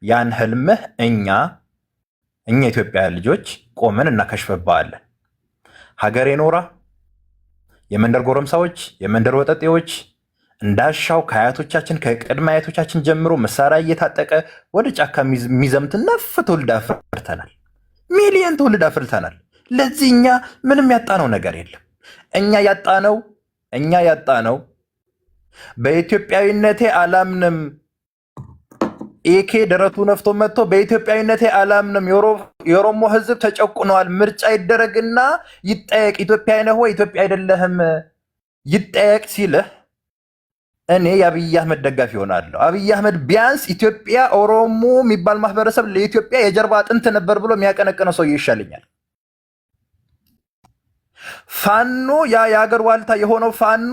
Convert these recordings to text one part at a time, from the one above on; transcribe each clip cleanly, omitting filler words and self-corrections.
ያን ህልምህ እኛ ኢትዮጵያ ልጆች ቆመን እናከሽፍብሃለን። ሀገሬ ኖራ የመንደር ጎረምሳዎች፣ የመንደር ወጠጤዎች እንዳሻው ከአያቶቻችን ከቅድመ አያቶቻችን ጀምሮ መሳሪያ እየታጠቀ ወደ ጫካ የሚዘምት ነፍ ትውልድ አፍርተናል። ሚሊየን ትውልድ አፍርተናል። ለዚህ እኛ ምንም ያጣነው ነገር የለም። እኛ ያጣነው በኢትዮጵያዊነቴ አላምንም። ኤኬ ደረቱ ነፍቶ መጥቶ በኢትዮጵያዊነቴ አላምንም፣ የኦሮሞ ህዝብ ተጨቁነዋል፣ ምርጫ ይደረግና ይጠየቅ፣ ኢትዮጵያዊ ነህ ወይ ኢትዮጵያ አይደለህም ይጠየቅ ሲልህ እኔ የአብይ አህመድ ደጋፊ ሆናለሁ። አብይ አህመድ ቢያንስ ኢትዮጵያ ኦሮሞ የሚባል ማህበረሰብ ለኢትዮጵያ የጀርባ አጥንት ነበር ብሎ የሚያቀነቅነው ሰው ይሻለኛል። ፋኖ የሀገር ዋልታ የሆነው ፋኖ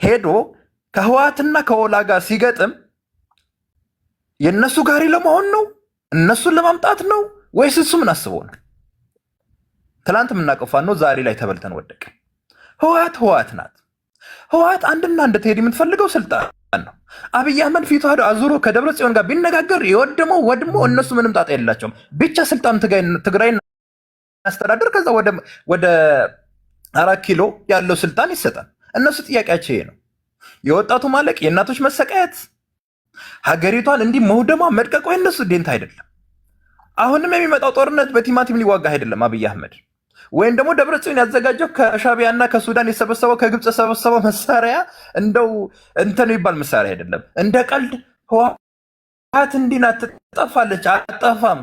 ሄዶ ከህወሓትና ከወላ ጋር ሲገጥም የእነሱ ጋሪ ለመሆን ነው? እነሱን ለማምጣት ነው ወይስ እሱ ምን አስበው ነው? ትላንት የምናውቀው ፋኖ ዛሬ ላይ ተበልተን ወደቀ። ህወሓት ናት። ህወሓት አንድና አንድ ትሄድ የምትፈልገው ስልጣን ነው። አብይ አህመድ ፊቱ አዙሮ ከደብረ ጽዮን ጋር ቢነጋገር የወደመው ወድሞ እነሱ ምንም ጣጣ የላቸውም። ብቻ ስልጣን ትግራይ እናስተዳደር፣ ከዛ ወደ 4 ኪሎ ያለው ስልጣን ይሰጣል። እነሱ ጥያቄያቸው ይሄ ነው። የወጣቱ ማለቅ፣ የእናቶች መሰቃየት፣ ሀገሪቷን እንዲህ መውደማ መድቀቆ የነሱ ዴንታ አይደለም። አሁንም የሚመጣው ጦርነት በቲማቲም ሊዋጋ አይደለም። አብይ አህመድ ወይም ደግሞ ደብረጽዮን ያዘጋጀው ከሻቢያና ከሱዳን የሰበሰበው ከግብፅ የሰበሰበው መሳሪያ እንደው እንትን የሚባል መሳሪያ አይደለም። እንደ ቀልድ ህወሓት እንዲህ ናት፣ ትጠፋለች። አጠፋም።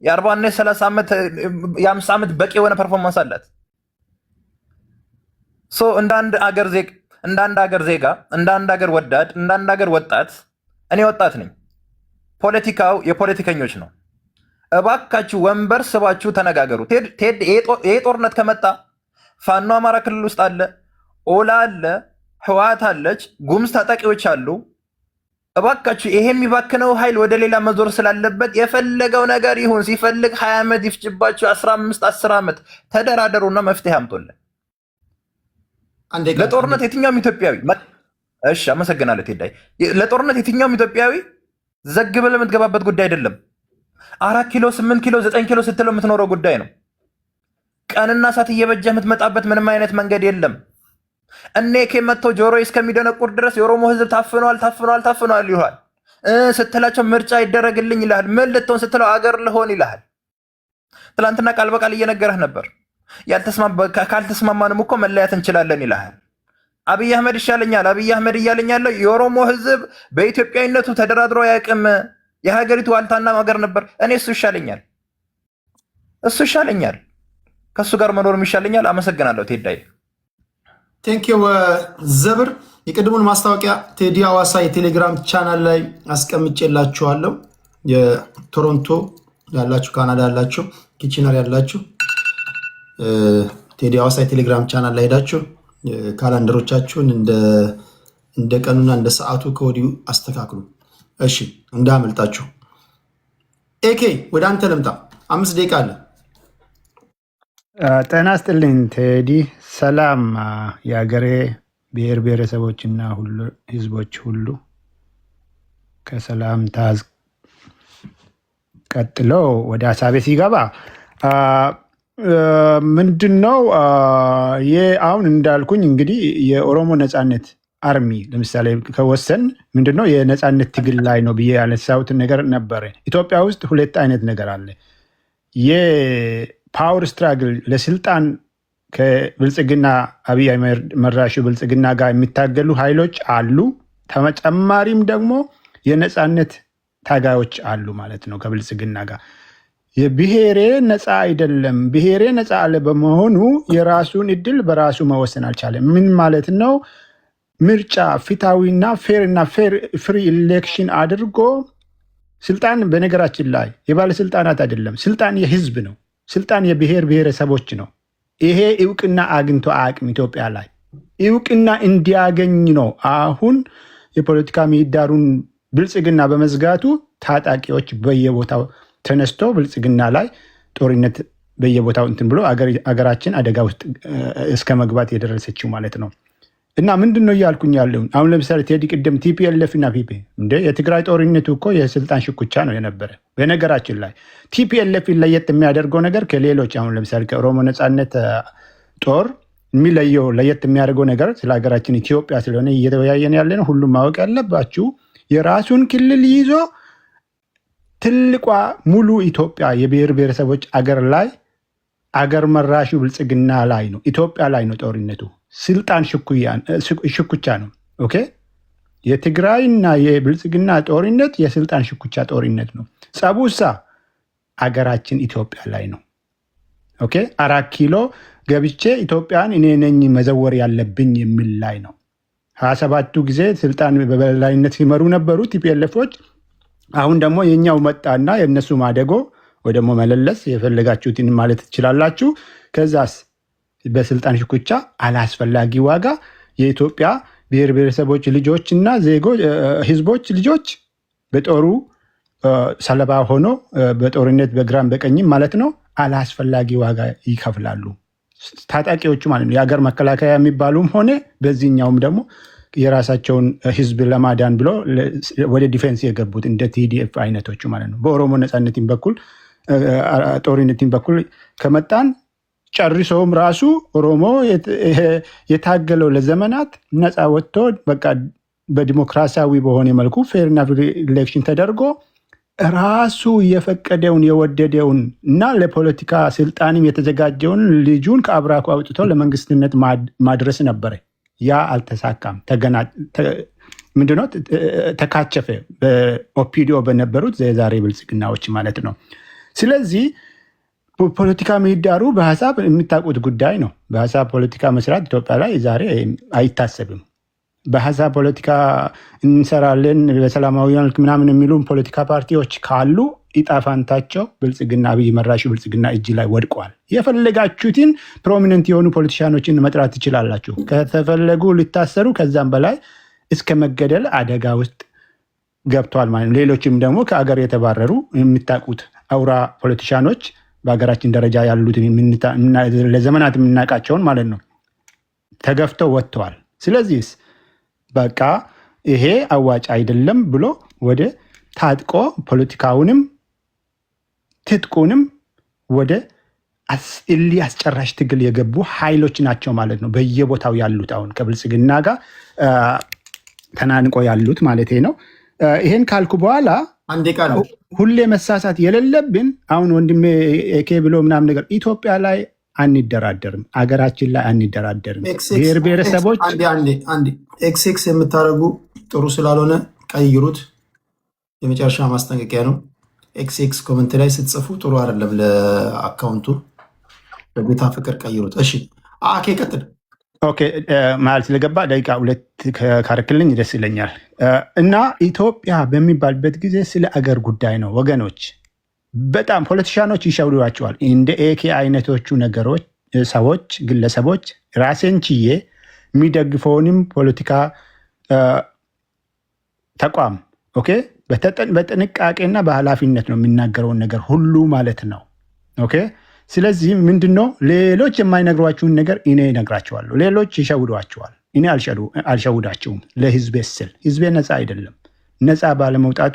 የ40 እና የ30 ዓመት የ50 ዓመት በቂ የሆነ ፐርፎርማንስ አላት። እንደ አንድ አገር ዜጋ፣ እንደ አንድ አገር ወዳድ፣ እንደ አንድ አገር ወጣት፣ እኔ ወጣት ነኝ። ፖለቲካው የፖለቲከኞች ነው። እባካችሁ ወንበር ስባችሁ ተነጋገሩ። ይሄ ጦርነት ከመጣ ፋኖ አማራ ክልል ውስጥ አለ፣ ኦላ አለ፣ ህወሓት አለች፣ ጉምዝ ታጣቂዎች አሉ። እባካችሁ ይሄ የሚባክነው ኃይል ወደ ሌላ መዞር ስላለበት የፈለገው ነገር ይሁን፣ ሲፈልግ 20 ዓመት ይፍጭባችሁ፣ 15 10 ዓመት ተደራደሩና መፍትሄ አምጦልን። ለጦርነት የትኛውም ኢትዮጵያዊ እሺ፣ አመሰግናለሁ ቴዳይ። ለጦርነት የትኛውም ኢትዮጵያዊ ዘግ ብለህ የምትገባበት ጉዳይ አይደለም። 4 ኪሎ 8 ኪሎ 9 ኪሎ ስትለው የምትኖረው ጉዳይ ነው። ቀንና ሰዓት እየበጀህ የምትመጣበት ምንም አይነት መንገድ የለም። እኔ መጥቶ ጆሮ እስከሚደነቁር ድረስ የኦሮሞ ህዝብ ታፍኗል ይሏል። ስትላቸው ምርጫ ይደረግልኝ ይልሃል። ምን ልትሆን ስትለው አገር ልሆን ይልሃል። ትላንትና ቃል በቃል እየነገረህ ነበር። ካልተስማማንም እኮ መለያት እንችላለን ይልሃል። አብይ አህመድ ይሻለኛል። አብይ አህመድ እያለኝ ያለው የኦሮሞ ህዝብ በኢትዮጵያዊነቱ ተደራድሮ ያቅም የሀገሪቱ ዋልታና ሀገር ነበር። እኔ እሱ ይሻለኛል። ከእሱ ጋር መኖርም ይሻለኛል። አመሰግናለሁ ቴዳይ። ቴንኪው ዘብር። የቅድሙን ማስታወቂያ ቴዲ አዋሳ የቴሌግራም ቻናል ላይ አስቀምጬላችኋለሁ። የቶሮንቶ ያላችሁ፣ ካናዳ ያላችሁ፣ ኪችነር ያላችሁ ቴዲ አዋሳ የቴሌግራም ቻናል ላይ ሄዳችሁ ካላንደሮቻችሁን እንደ ቀኑና እንደ ሰዓቱ ከወዲሁ አስተካክሉ። እሺ፣ እንዳመልጣችሁ። ኤኬ ወደ አንተ ልምጣ። 5 ደቂቃ አለ። ጤና ይስጥልኝ ቴዲ። ሰላም የሀገሬ ብሔር ብሔረሰቦችና ህዝቦች ሁሉ። ከሰላምታ ቀጥሎ ወደ ሀሳቤ ሲገባ ምንድን ነው አሁን እንዳልኩኝ እንግዲህ የኦሮሞ ነፃነት አርሚ ለምሳሌ ከወሰን ምንድነው የነፃነት ትግል ላይ ነው ብዬ ያነሳሁትን ነገር ነበረ። ኢትዮጵያ ውስጥ 2 አይነት ነገር አለ። የፓወር ስትራግል ለስልጣን ከብልጽግና አብይ መራሹ ብልጽግና ጋር የሚታገሉ ኃይሎች አሉ። ተጨማሪም ደግሞ የነፃነት ታጋዮች አሉ ማለት ነው ከብልጽግና ጋር። የብሔሬ ነፃ አይደለም፣ ብሔሬ ነፃ አለ በመሆኑ የራሱን እድል በራሱ መወሰን አልቻለም። ምን ማለት ነው? ምርጫ ፊታዊና ፍሪ ኢሌክሽን አድርጎ ስልጣን፣ በነገራችን ላይ የባለስልጣናት አይደለም፣ ስልጣን የህዝብ ነው። ስልጣን የብሔር ብሔረሰቦች ነው። ይሄ እውቅና አግኝቶ አቅም ኢትዮጵያ ላይ እውቅና እንዲያገኝ ነው። አሁን የፖለቲካ ምህዳሩን ብልጽግና በመዝጋቱ ታጣቂዎች በየቦታው ተነስቶ ብልጽግና ላይ ጦርነት በየቦታው እንትን ብሎ አገራችን አደጋ ውስጥ እስከ መግባት የደረሰችው ማለት ነው። እና ምንድን ነው እያልኩኝ ያለውን አሁን ለምሳሌ ቴዲ ቅድም ቲፒኤልኤፍ እና ፒፒ እንደ የትግራይ ጦርነቱ እኮ የስልጣን ሽኩቻ ነው የነበረ። በነገራችን ላይ ቲፒኤልኤፍ ለየት የሚያደርገው ነገር ከሌሎች አሁን ለምሳሌ ከኦሮሞ ነፃነት ጦር የሚለየው ለየት የሚያደርገው ነገር ስለ ሀገራችን ኢትዮጵያ ስለሆነ እየተወያየን ያለ ነው። ሁሉም ማወቅ ያለባችሁ የራሱን ክልል ይዞ ትልቋ ሙሉ ኢትዮጵያ የብሔር ብሔረሰቦች አገር ላይ አገር መራሹ ብልጽግና ላይ ነው፣ ኢትዮጵያ ላይ ነው ጦርነቱ። ስልጣን ሽኩቻ ነው። ኦኬ የትግራይና የብልጽግና ጦርነት የስልጣን ሽኩቻ ጦርነት ነው። ጸቡሳ አገራችን ኢትዮጵያ ላይ ነው። ኦኬ 4 ኪሎ ገብቼ ኢትዮጵያን እኔ ነኝ መዘወር ያለብኝ የሚል ላይ ነው። 27ቱ ጊዜ ስልጣን በበላይነት ሲመሩ ነበሩ ቲፒኤልኤፎች። አሁን ደግሞ የኛው መጣና የእነሱ ማደጎ ወይ ደግሞ መለለስ የፈለጋችሁትን ማለት ትችላላችሁ። ከዛስ በስልጣን ሽኩቻ አላስፈላጊ ዋጋ የኢትዮጵያ ብሔር ብሔረሰቦች ልጆች እና ዜጎች ህዝቦች ልጆች በጦሩ ሰለባ ሆኖ በጦርነት በግራም በቀኝም ማለት ነው አላስፈላጊ ዋጋ ይከፍላሉ ታጣቂዎቹ ማለት ነው። የሀገር መከላከያ የሚባሉም ሆነ በዚህኛውም ደግሞ የራሳቸውን ህዝብ ለማዳን ብሎ ወደ ዲፌንስ የገቡት እንደ ቲዲኤፍ አይነቶቹ ማለት ነው። በኦሮሞ ነፃነትን በኩል ጦርነትን በኩል ከመጣን ጨርሶም ራሱ ኦሮሞ የታገለው ለዘመናት ነፃ ወጥቶ በቃ በዲሞክራሲያዊ በሆነ መልኩ ፌርና ኢሌክሽን ተደርጎ ራሱ የፈቀደውን የወደደውን እና ለፖለቲካ ስልጣንም የተዘጋጀውን ልጁን ከአብራኩ አውጥቶ ለመንግስትነት ማድረስ ነበረ። ያ አልተሳካም። ምንድነው ተካቸፈ፣ በኦፒዲዮ በነበሩት የዛሬ ብልጽግናዎች ማለት ነው። ስለዚህ ፖለቲካ ምህዳሩ በሀሳብ የሚታቁት ጉዳይ ነው። በሀሳብ ፖለቲካ መስራት ኢትዮጵያ ላይ ዛሬ አይታሰብም። በሀሳብ ፖለቲካ እንሰራለን በሰላማዊ መልክ ምናምን የሚሉ ፖለቲካ ፓርቲዎች ካሉ ኢጣፋንታቸው ብልጽግና አብይ መራሹ ብልጽግና እጅ ላይ ወድቋል። የፈለጋችሁትን ፕሮሚነንት የሆኑ ፖለቲሻኖችን መጥራት ትችላላችሁ። ከተፈለጉ ሊታሰሩ ከዛም በላይ እስከ መገደል አደጋ ውስጥ ገብተዋል ማለት ነው። ሌሎችም ደግሞ ከአገር የተባረሩ የሚታቁት አውራ ፖለቲሻኖች በሀገራችን ደረጃ ያሉትን ለዘመናት የምናውቃቸውን ማለት ነው ተገፍተው ወጥተዋል። ስለዚህ በቃ ይሄ አዋጭ አይደለም ብሎ ወደ ታጥቆ ፖለቲካውንም ትጥቁንም ወደ እልህ አስጨራሽ ትግል የገቡ ኃይሎች ናቸው ማለት ነው በየቦታው ያሉት አሁን ከብልጽግና ጋር ተናንቆ ያሉት ማለት ነው። ይሄን ካልኩ በኋላ ሁሌ መሳሳት የሌለብን አሁን ወንድሜ ኤኬ ብሎ ምናምን ነገር ኢትዮጵያ ላይ አንደራደርም፣ አገራችን ላይ አንደራደርም። ብሔር ብሔረሰቦች ኤክስኤክስ የምታደርጉ ጥሩ ስላልሆነ ቀይሩት። የመጨረሻ ማስጠንቀቂያ ነው። ኤክስኤክስ ኮመንት ላይ ስትጽፉ ጥሩ አይደለም ለአካውንቱ። በጌታ ፍቅር ቀይሩት። እሺ አኬ ቀጥል። ኦኬ ማለት ስለገባ ደቂቃ 2 ካረክልኝ ደስ ይለኛል። እና ኢትዮጵያ በሚባልበት ጊዜ ስለ አገር ጉዳይ ነው ወገኖች። በጣም ፖለቲሻኖች ይሸውዷቸዋል። እንደ ኤኬ አይነቶቹ ነገሮች ሰዎች፣ ግለሰቦች ራሴን ችዬ የሚደግፈውንም ፖለቲካ ተቋም ኦኬ በጥንቃቄና በኃላፊነት ነው የሚናገረውን ነገር ሁሉ ማለት ነው። ኦኬ ስለዚህ ምንድነው ሌሎች የማይነግሯችሁን ነገር እኔ እነግራቸዋለሁ። ሌሎች ይሸውዷቸዋል፣ እኔ አልሸውዳቸውም። ለህዝቤ ስል ህዝቤ ነፃ አይደለም። ነፃ ባለመውጣቱ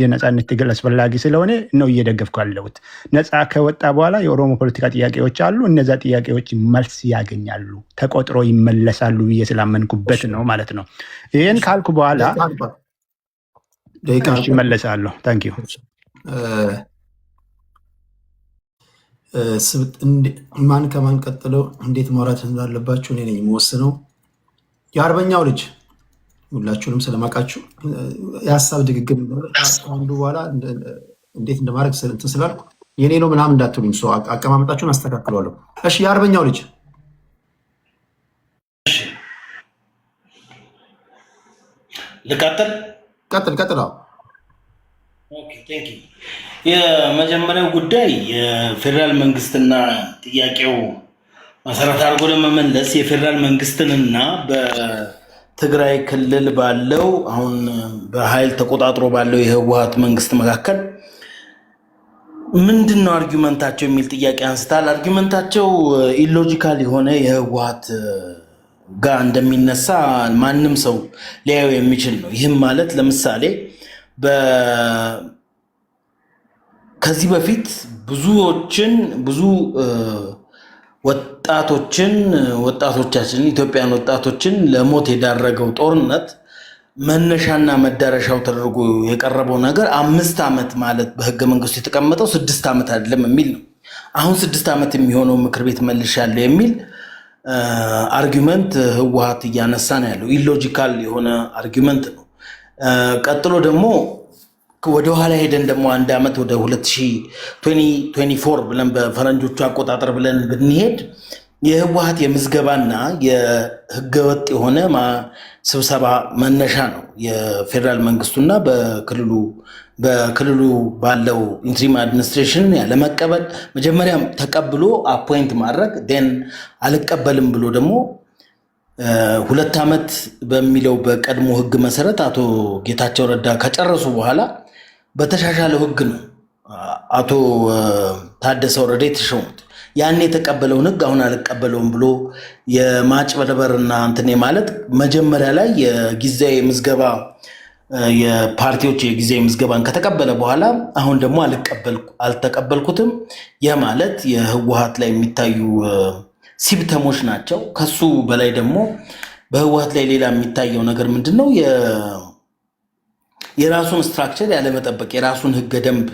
የነፃነት ትግል አስፈላጊ ስለሆነ ነው እየደገፍኩ ያለሁት። ነፃ ከወጣ በኋላ የኦሮሞ ፖለቲካ ጥያቄዎች አሉ። እነዛ ጥያቄዎች መልስ ያገኛሉ፣ ተቆጥሮ ይመለሳሉ ብዬ ስላመንኩበት ነው ማለት ነው። ይህን ካልኩ በኋላ ይመለሳለሁ። ታንክ ዩ። ማን ከማን ቀጥለው እንዴት ማውራት እንዳለባችሁ እኔ ነኝ የምወስነው። የአርበኛው ልጅ ሁላችሁንም ስለማውቃችሁ የሀሳብ ድግግም አንዱ በኋላ እንዴት እንደማድረግ እንትን ስላልኩ የኔ ነው ምናምን እንዳትሉኝ፣ ሰው አቀማመጣችሁን አስተካክለዋለሁ። እሺ የአርበኛው ልጅ ልቀጥል? ቀጥል። የመጀመሪያው ጉዳይ የፌዴራል መንግስትና ጥያቄው መሰረት አድርጎ ለመመለስ የፌዴራል መንግስትንና በትግራይ ክልል ባለው አሁን በኃይል ተቆጣጥሮ ባለው የህወሓት መንግስት መካከል ምንድን ነው አርጊመንታቸው የሚል ጥያቄ አንስታል። አርጊመንታቸው ኢሎጂካል የሆነ የህወሓት ጋር እንደሚነሳ ማንም ሰው ሊያየው የሚችል ነው። ይህም ማለት ለምሳሌ ከዚህ በፊት ብዙ ወጣቶቻችን ኢትዮጵያን ወጣቶችን ለሞት የዳረገው ጦርነት መነሻና መዳረሻው ተደርጎ የቀረበው ነገር 5 ዓመት ማለት በህገ መንግስቱ የተቀመጠው 6 ዓመት አይደለም የሚል ነው። አሁን 6 ዓመት የሚሆነው ምክር ቤት መልሻለሁ የሚል አርጊመንት ህወሓት እያነሳ ነው ያለው። ኢሎጂካል የሆነ አርጊመንት ነው። ቀጥሎ ደግሞ ወደ ኋላ ሄደን ደግሞ 1 ዓመት ወደ 2024 ብለን በፈረንጆቹ አቆጣጠር ብለን ብንሄድ የህወሓት የምዝገባና የህገወጥ የሆነ ስብሰባ መነሻ ነው። የፌዴራል መንግስቱና በክልሉ ባለው ኢንትሪም አድሚኒስትሬሽን ያለመቀበል፣ መጀመሪያም ተቀብሎ አፖይንት ማድረግ ደን አልቀበልም ብሎ ደግሞ 2 ዓመት በሚለው በቀድሞ ህግ መሰረት አቶ ጌታቸው ረዳ ከጨረሱ በኋላ በተሻሻለው ህግ ነው አቶ ታደሰ ወረደ የተሾሙት። ያን የተቀበለውን ህግ አሁን አልቀበለውም ብሎ የማጭበርበርና እንትን ማለት መጀመሪያ ላይ የጊዜያዊ ምዝገባ የፓርቲዎች የጊዜያዊ ምዝገባን ከተቀበለ በኋላ አሁን ደግሞ አልተቀበልኩትም። ያ ማለት የህወሓት ላይ የሚታዩ ሲምፕተሞች ናቸው። ከሱ በላይ ደግሞ በህወሓት ላይ ሌላ የሚታየው ነገር ምንድነው? የራሱን ስትራክቸር ያለመጠበቅ፣ የራሱን ህገ ደንብ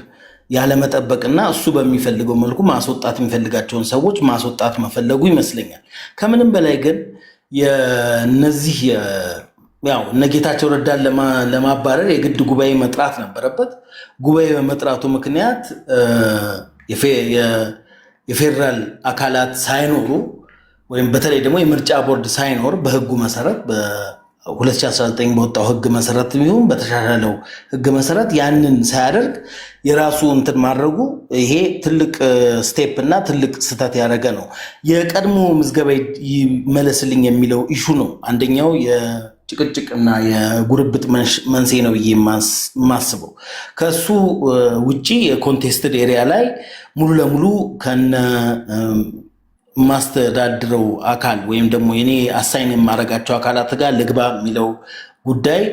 ያለመጠበቅና እሱ በሚፈልገው መልኩ ማስወጣት የሚፈልጋቸውን ሰዎች ማስወጣት መፈለጉ ይመስለኛል። ከምንም በላይ ግን የነዚህ እነ ጌታቸው ረዳን ለማባረር የግድ ጉባኤ መጥራት ነበረበት። ጉባኤ በመጥራቱ ምክንያት የፌዴራል አካላት ሳይኖሩ ወይም በተለይ ደግሞ የምርጫ ቦርድ ሳይኖር በህጉ መሰረት በ2019 በወጣው ህግ መሰረት ቢሆን በተሻሻለው ህግ መሰረት ያንን ሳያደርግ የራሱ እንትን ማድረጉ ይሄ ትልቅ ስቴፕ እና ትልቅ ስህተት ያደረገ ነው። የቀድሞ ምዝገባ ይመለስልኝ የሚለው ኢሹ ነው አንደኛው የጭቅጭቅና የጉርብጥ መንስኤ ነው ብዬ የማስበው። ከሱ ውጪ የኮንቴስትድ ኤሪያ ላይ ሙሉ ለሙሉ ከነ ማስተዳድረው አካል ወይም ደግሞ የኔ አሳይን የማረጋቸው አካላት ጋር ልግባ የሚለው ጉዳይ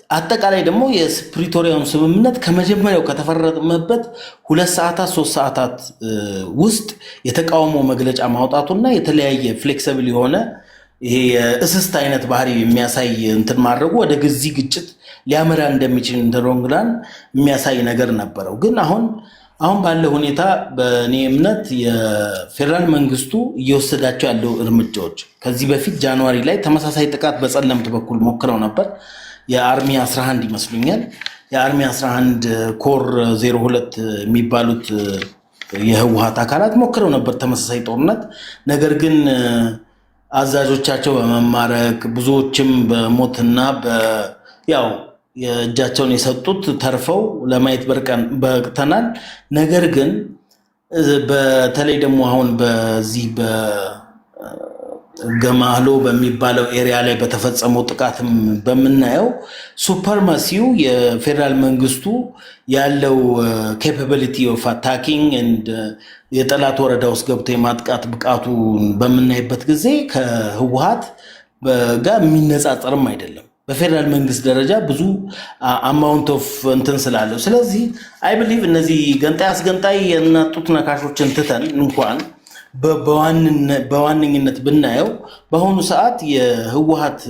አጠቃላይ ደግሞ የፕሪቶሪያውን ስምምነት ከመጀመሪያው ከተፈረመበት 2 ሰዓታት 3 ሰዓታት ውስጥ የተቃውሞ መግለጫ ማውጣቱና የተለያየ ፍሌክሲብል የሆነ ይሄ የእስስት አይነት ባህሪ የሚያሳይ እንትን ማድረጉ ወደ ግዚህ ግጭት ሊያመራ እንደሚችል እንደሮንግራን የሚያሳይ ነገር ነበረው። ግን አሁን ባለው ሁኔታ በእኔ እምነት የፌዴራል መንግስቱ እየወሰዳቸው ያለው እርምጃዎች ከዚህ በፊት ጃንዋሪ ላይ ተመሳሳይ ጥቃት በጸለምት በኩል ሞክረው ነበር። የአርሚ 11 ይመስሉኛል የአርሚ 11 ኮር 02 የሚባሉት የህወሓት አካላት ሞክረው ነበር ተመሳሳይ ጦርነት። ነገር ግን አዛዦቻቸው በመማረክ ብዙዎችም በሞትና የእጃቸውን የሰጡት ተርፈው ለማየት በቅተናል። ነገር ግን በተለይ ደግሞ አሁን በዚህ በገማህሎ በሚባለው ኤሪያ ላይ በተፈጸመው ጥቃትም በምናየው ሱፐርማሲው የፌዴራል መንግስቱ ያለው ኬፓቢሊቲ ኦፍ አታኪንግ ኤንድ የጠላት ወረዳ ውስጥ ገብቶ የማጥቃት ብቃቱ በምናይበት ጊዜ ከህወሓት ጋር የሚነጻጸርም አይደለም። በፌዴራል መንግስት ደረጃ ብዙ አማውንት ኦፍ እንትን ስላለው፣ ስለዚህ አይ ብሊቭ እነዚህ ገንጣይ አስገንጣይ የናጡት ነካሾችን ትተን እንኳን በዋነኝነት ብናየው በአሁኑ ሰዓት የህወሓት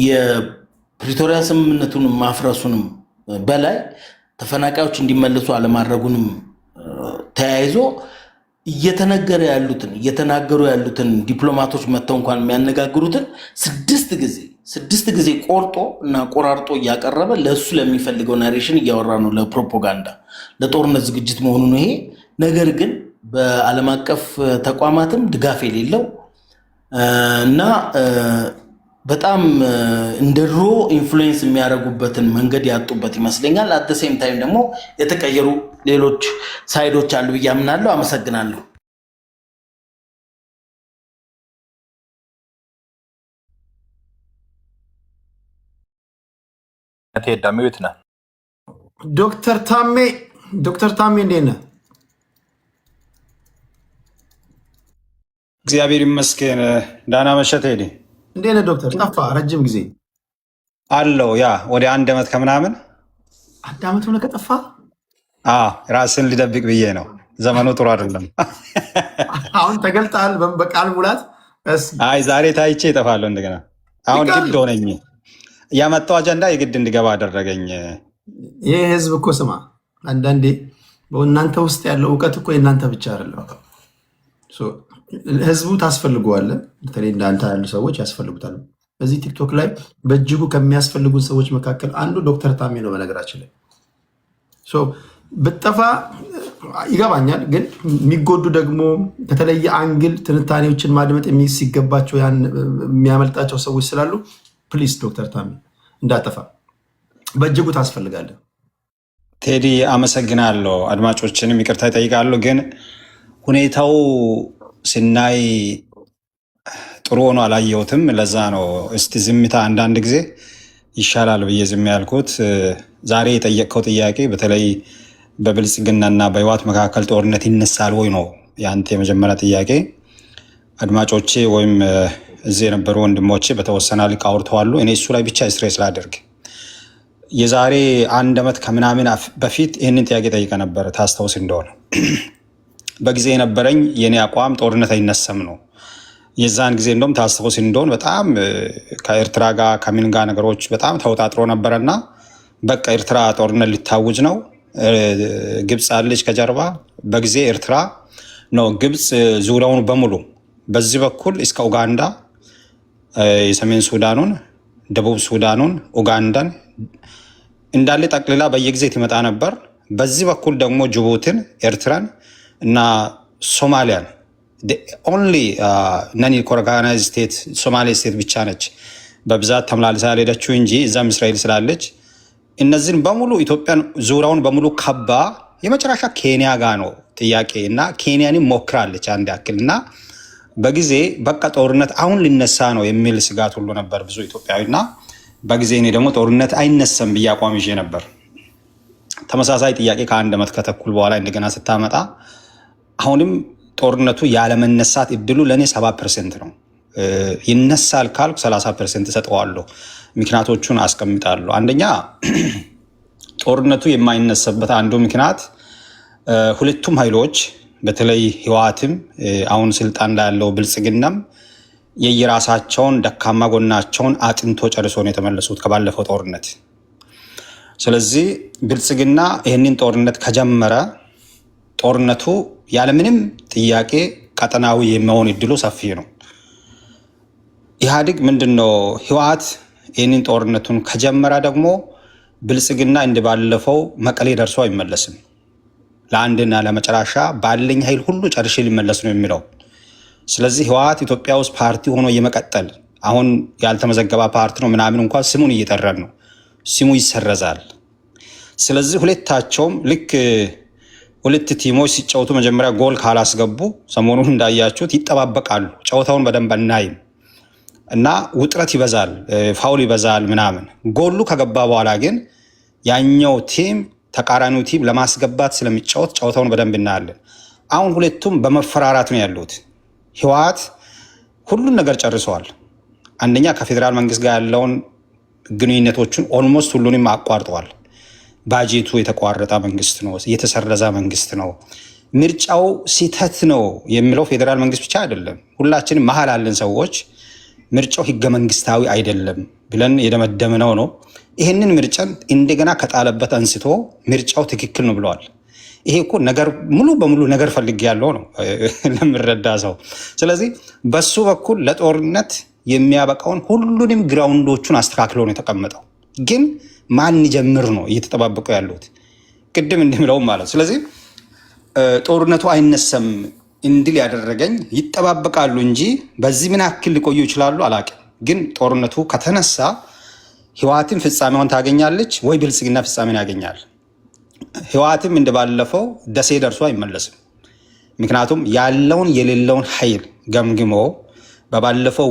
የፕሪቶሪያ ስምምነቱን ማፍረሱንም በላይ ተፈናቃዮች እንዲመለሱ አለማድረጉንም ተያይዞ እየተናገሩ ያሉትን ዲፕሎማቶች መጥተው እንኳን የሚያነጋግሩትን 6 ጊዜ ቆርጦ እና ቆራርጦ እያቀረበ ለእሱ ለሚፈልገው ናሬሽን እያወራ ነው፣ ለፕሮፓጋንዳ ለጦርነት ዝግጅት መሆኑ ነው ይሄ ነገር። ግን በዓለም አቀፍ ተቋማትም ድጋፍ የሌለው እና በጣም እንደ ድሮ ኢንፍሉዌንስ የሚያደርጉበትን መንገድ ያጡበት ይመስለኛል። አት ዘ ሴም ታይም ደግሞ የተቀየሩ ሌሎች ሳይዶች አሉ ብዬ አምናለሁ። አመሰግናለሁ። ዳሚት ነህ ዶክተር ታሜ እንዴት ነህ? እግዚአብሔር ይመስገን። ዳና መሸት ሄዴ እንዴት ነህ ዶክተር? ጠፋ ረጅም ጊዜ አለው። ያ ወደ 1 ዓመት ከምናምን 1 ዓመት ሆነ ከጠፋ። ራስን ሊደብቅ ብዬ ነው። ዘመኑ ጥሩ አይደለም። አሁን ተገልጣል በቃል ሙላት። አይ ዛሬ ታይቼ ይጠፋለሁ እንደገና። አሁን ግድ ሆነኝ። ያመጣው አጀንዳ የግድ እንዲገባ አደረገኝ። ይህ ህዝብ እኮ ስማ፣ አንዳንዴ በእናንተ ውስጥ ያለው እውቀት እኮ የእናንተ ብቻ አይደለም። ህዝቡ ታስፈልገዋለ። በተለይ እንዳንተ ያሉ ሰዎች ያስፈልጉታል። በዚህ ቲክቶክ ላይ በእጅጉ ከሚያስፈልጉን ሰዎች መካከል አንዱ ዶክተር ታሜ ነው። በነገራችን ላይ ብጠፋ ይገባኛል፣ ግን የሚጎዱ ደግሞ ከተለየ አንግል ትንታኔዎችን ማድመጥ ሲገባቸው የሚያመልጣቸው ሰዎች ስላሉ ፕሊስ ዶክተር ታሜ እንዳጠፋ በእጅጉ ታስፈልጋለን። ቴዲ አመሰግናለሁ። አድማጮችንም ይቅርታ ይጠይቃሉ። ግን ሁኔታው ስናይ ጥሩ ሆኖ አላየሁትም። ለዛ ነው እስቲ ዝምታ አንዳንድ ጊዜ ይሻላል ብዬ ዝም ያልኩት። ዛሬ የጠየቅከው ጥያቄ በተለይ በብልጽግናና በህወሓት መካከል ጦርነት ይነሳል ወይ ነው የአንተ የመጀመሪያ ጥያቄ። አድማጮቼ ወይም እዚህ የነበሩ ወንድሞቼ በተወሰነ ልክ አውርተዋሉ። እኔ እሱ ላይ ብቻ ስትሬስ ላደርግ። የዛሬ 1 ዓመት ከምናምን በፊት ይህንን ጥያቄ ጠይቀ ነበር፣ ታስታውስ እንደሆነ። በጊዜ የነበረኝ የኔ አቋም ጦርነት አይነሳም ነው። የዛን ጊዜ እንደውም ታስታውስ እንደሆን በጣም ከኤርትራ ጋር ከምን ጋር ነገሮች በጣም ተወጣጥሮ ነበረና በቃ ኤርትራ ጦርነት ሊታውጅ ነው፣ ግብፅ አለች ከጀርባ። በጊዜ ኤርትራ ነው ግብፅ ዙሪያውን በሙሉ በዚህ በኩል እስከ ኡጋንዳ የሰሜን ሱዳኑን፣ ደቡብ ሱዳኑን፣ ኡጋንዳን እንዳለ ጠቅልላ በየጊዜ ትመጣ ነበር። በዚህ በኩል ደግሞ ጅቡቲን፣ ኤርትራን እና ሶማሊያን ኦንሊ ነን ኮርጋናይዝ ስቴት ሶማሌ ስቴት ብቻ ነች በብዛት ተመላልሳ ያልሄደችው እንጂ እዛም እስራኤል ስላለች እነዚህን በሙሉ ኢትዮጵያን ዙሪያውን በሙሉ ከባ የመጨረሻ ኬንያ ጋር ነው ጥያቄ እና ኬንያንም ሞክራለች አንድ ያክል እና በጊዜ በቃ ጦርነት አሁን ሊነሳ ነው የሚል ስጋት ሁሉ ነበር ብዙ ኢትዮጵያዊ እና በጊዜ እኔ ደግሞ ጦርነት አይነሳም ብዬ አቋም ይዤ ነበር። ተመሳሳይ ጥያቄ ከ1 ዓመት ከተኩል በኋላ እንደገና ስታመጣ አሁንም ጦርነቱ ያለመነሳት እድሉ ለእኔ 70% ነው። ይነሳል ካልኩ 30% እሰጠዋለሁ። ምክንያቶቹን አስቀምጣለሁ። አንደኛ ጦርነቱ የማይነሳበት አንዱ ምክንያት ሁለቱም ኃይሎች በተለይ ህወሓትም አሁን ስልጣን ላይ ያለው ብልጽግናም የየራሳቸውን ደካማ ጎናቸውን አጥንቶ ጨርሶ ነው የተመለሱት ከባለፈው ጦርነት። ስለዚህ ብልጽግና ይህንን ጦርነት ከጀመረ ጦርነቱ ያለምንም ጥያቄ ቀጠናዊ የሚሆን እድሉ ሰፊ ነው። ኢህአዴግ ምንድነው ህወሓት ይህንን ጦርነቱን ከጀመረ ደግሞ ብልጽግና እንደባለፈው መቀሌ ደርሶ አይመለስም። ለአንድና ለመጨረሻ ባለኝ ኃይል ሁሉ ጨርሼ ሊመለስ ነው የሚለው። ስለዚህ ህወሓት ኢትዮጵያ ውስጥ ፓርቲ ሆኖ የመቀጠል አሁን ያልተመዘገባ ፓርቲ ነው ምናምን እንኳን ስሙን እየጠራን ነው፣ ስሙ ይሰረዛል። ስለዚህ ሁለታቸውም ልክ ሁለት ቲሞች ሲጫወቱ መጀመሪያ ጎል ካላስገቡ ሰሞኑን እንዳያችሁት ይጠባበቃሉ። ጨዋታውን በደንብ አናይም እና ውጥረት ይበዛል፣ ፋውል ይበዛል ምናምን። ጎሉ ከገባ በኋላ ግን ያኛው ቲም ተቃራኒው ቲም ለማስገባት ስለሚጫወት ጨዋታውን በደንብ እናያለን። አሁን ሁለቱም በመፈራራት ነው ያሉት። ህወሓት ሁሉን ነገር ጨርሰዋል። አንደኛ ከፌዴራል መንግስት ጋር ያለውን ግንኙነቶችን ኦልሞስት ሁሉንም አቋርጠዋል። ባጀቱ የተቋረጠ መንግስት ነው፣ የተሰረዘ መንግስት ነው። ምርጫው ሲተት ነው የሚለው ፌዴራል መንግስት ብቻ አይደለም፣ ሁላችንም መሀል ያለን ሰዎች ምርጫው ህገ መንግስታዊ አይደለም ብለን የደመደምነው ነው። ይህንን ምርጫን እንደገና ከጣለበት አንስቶ ምርጫው ትክክል ነው ብለዋል። ይሄ እኮ ነገር ሙሉ በሙሉ ነገር ፈልግ ያለው ነው ለምረዳ ሰው። ስለዚህ በሱ በኩል ለጦርነት የሚያበቃውን ሁሉንም ግራውንዶቹን አስተካክሎ ነው የተቀመጠው። ግን ማን ጀምር ነው እየተጠባበቁ ያሉት ቅድም እንደሚለው ማለት። ስለዚህ ጦርነቱ አይነሳም እንድል ያደረገኝ ይጠባበቃሉ እንጂ በዚህ ምን ያክል ሊቆዩ ይችላሉ አላውቅም። ግን ጦርነቱ ከተነሳ ህወሓትም ፍጻሜውን ታገኛለች ወይ ብልጽግና ፍጻሜን ያገኛል። ህወሓትም እንደባለፈው ደሴ ደርሶ አይመለስም። ምክንያቱም ያለውን የሌለውን ኃይል ገምግሞ ከባለፈው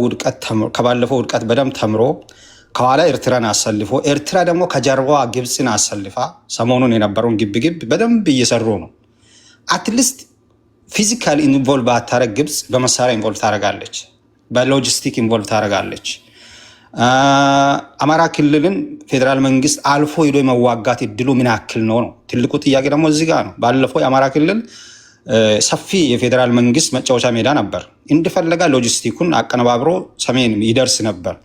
ውድቀት በደንብ ተምሮ ከኋላ ኤርትራን አሰልፎ ኤርትራ ደግሞ ከጀርባዋ ግብፅን አሰልፋ ሰሞኑን የነበረውን ግብግብ በደንብ እየሰሩ ነው። አትሊስት ፊዚካል ኢንቮልቭ ባታረግ ግብፅ በመሳሪያ ኢንቮልቭ ታደርጋለች። በሎጂስቲክ ኢንቮልቭ ታደርጋለች። አማራ ክልልን ፌዴራል መንግስት አልፎ ሄዶ የመዋጋት እድሉ ምን ያክል ነው? ትልቁ ጥያቄ ደግሞ እዚህ ጋር ነው። ባለፈው የአማራ ክልል ሰፊ የፌዴራል መንግስት መጫወቻ ሜዳ ነበር። እንደፈለጋ ሎጂስቲኩን አቀነባብሮ ሰሜን ይደርስ ነበር።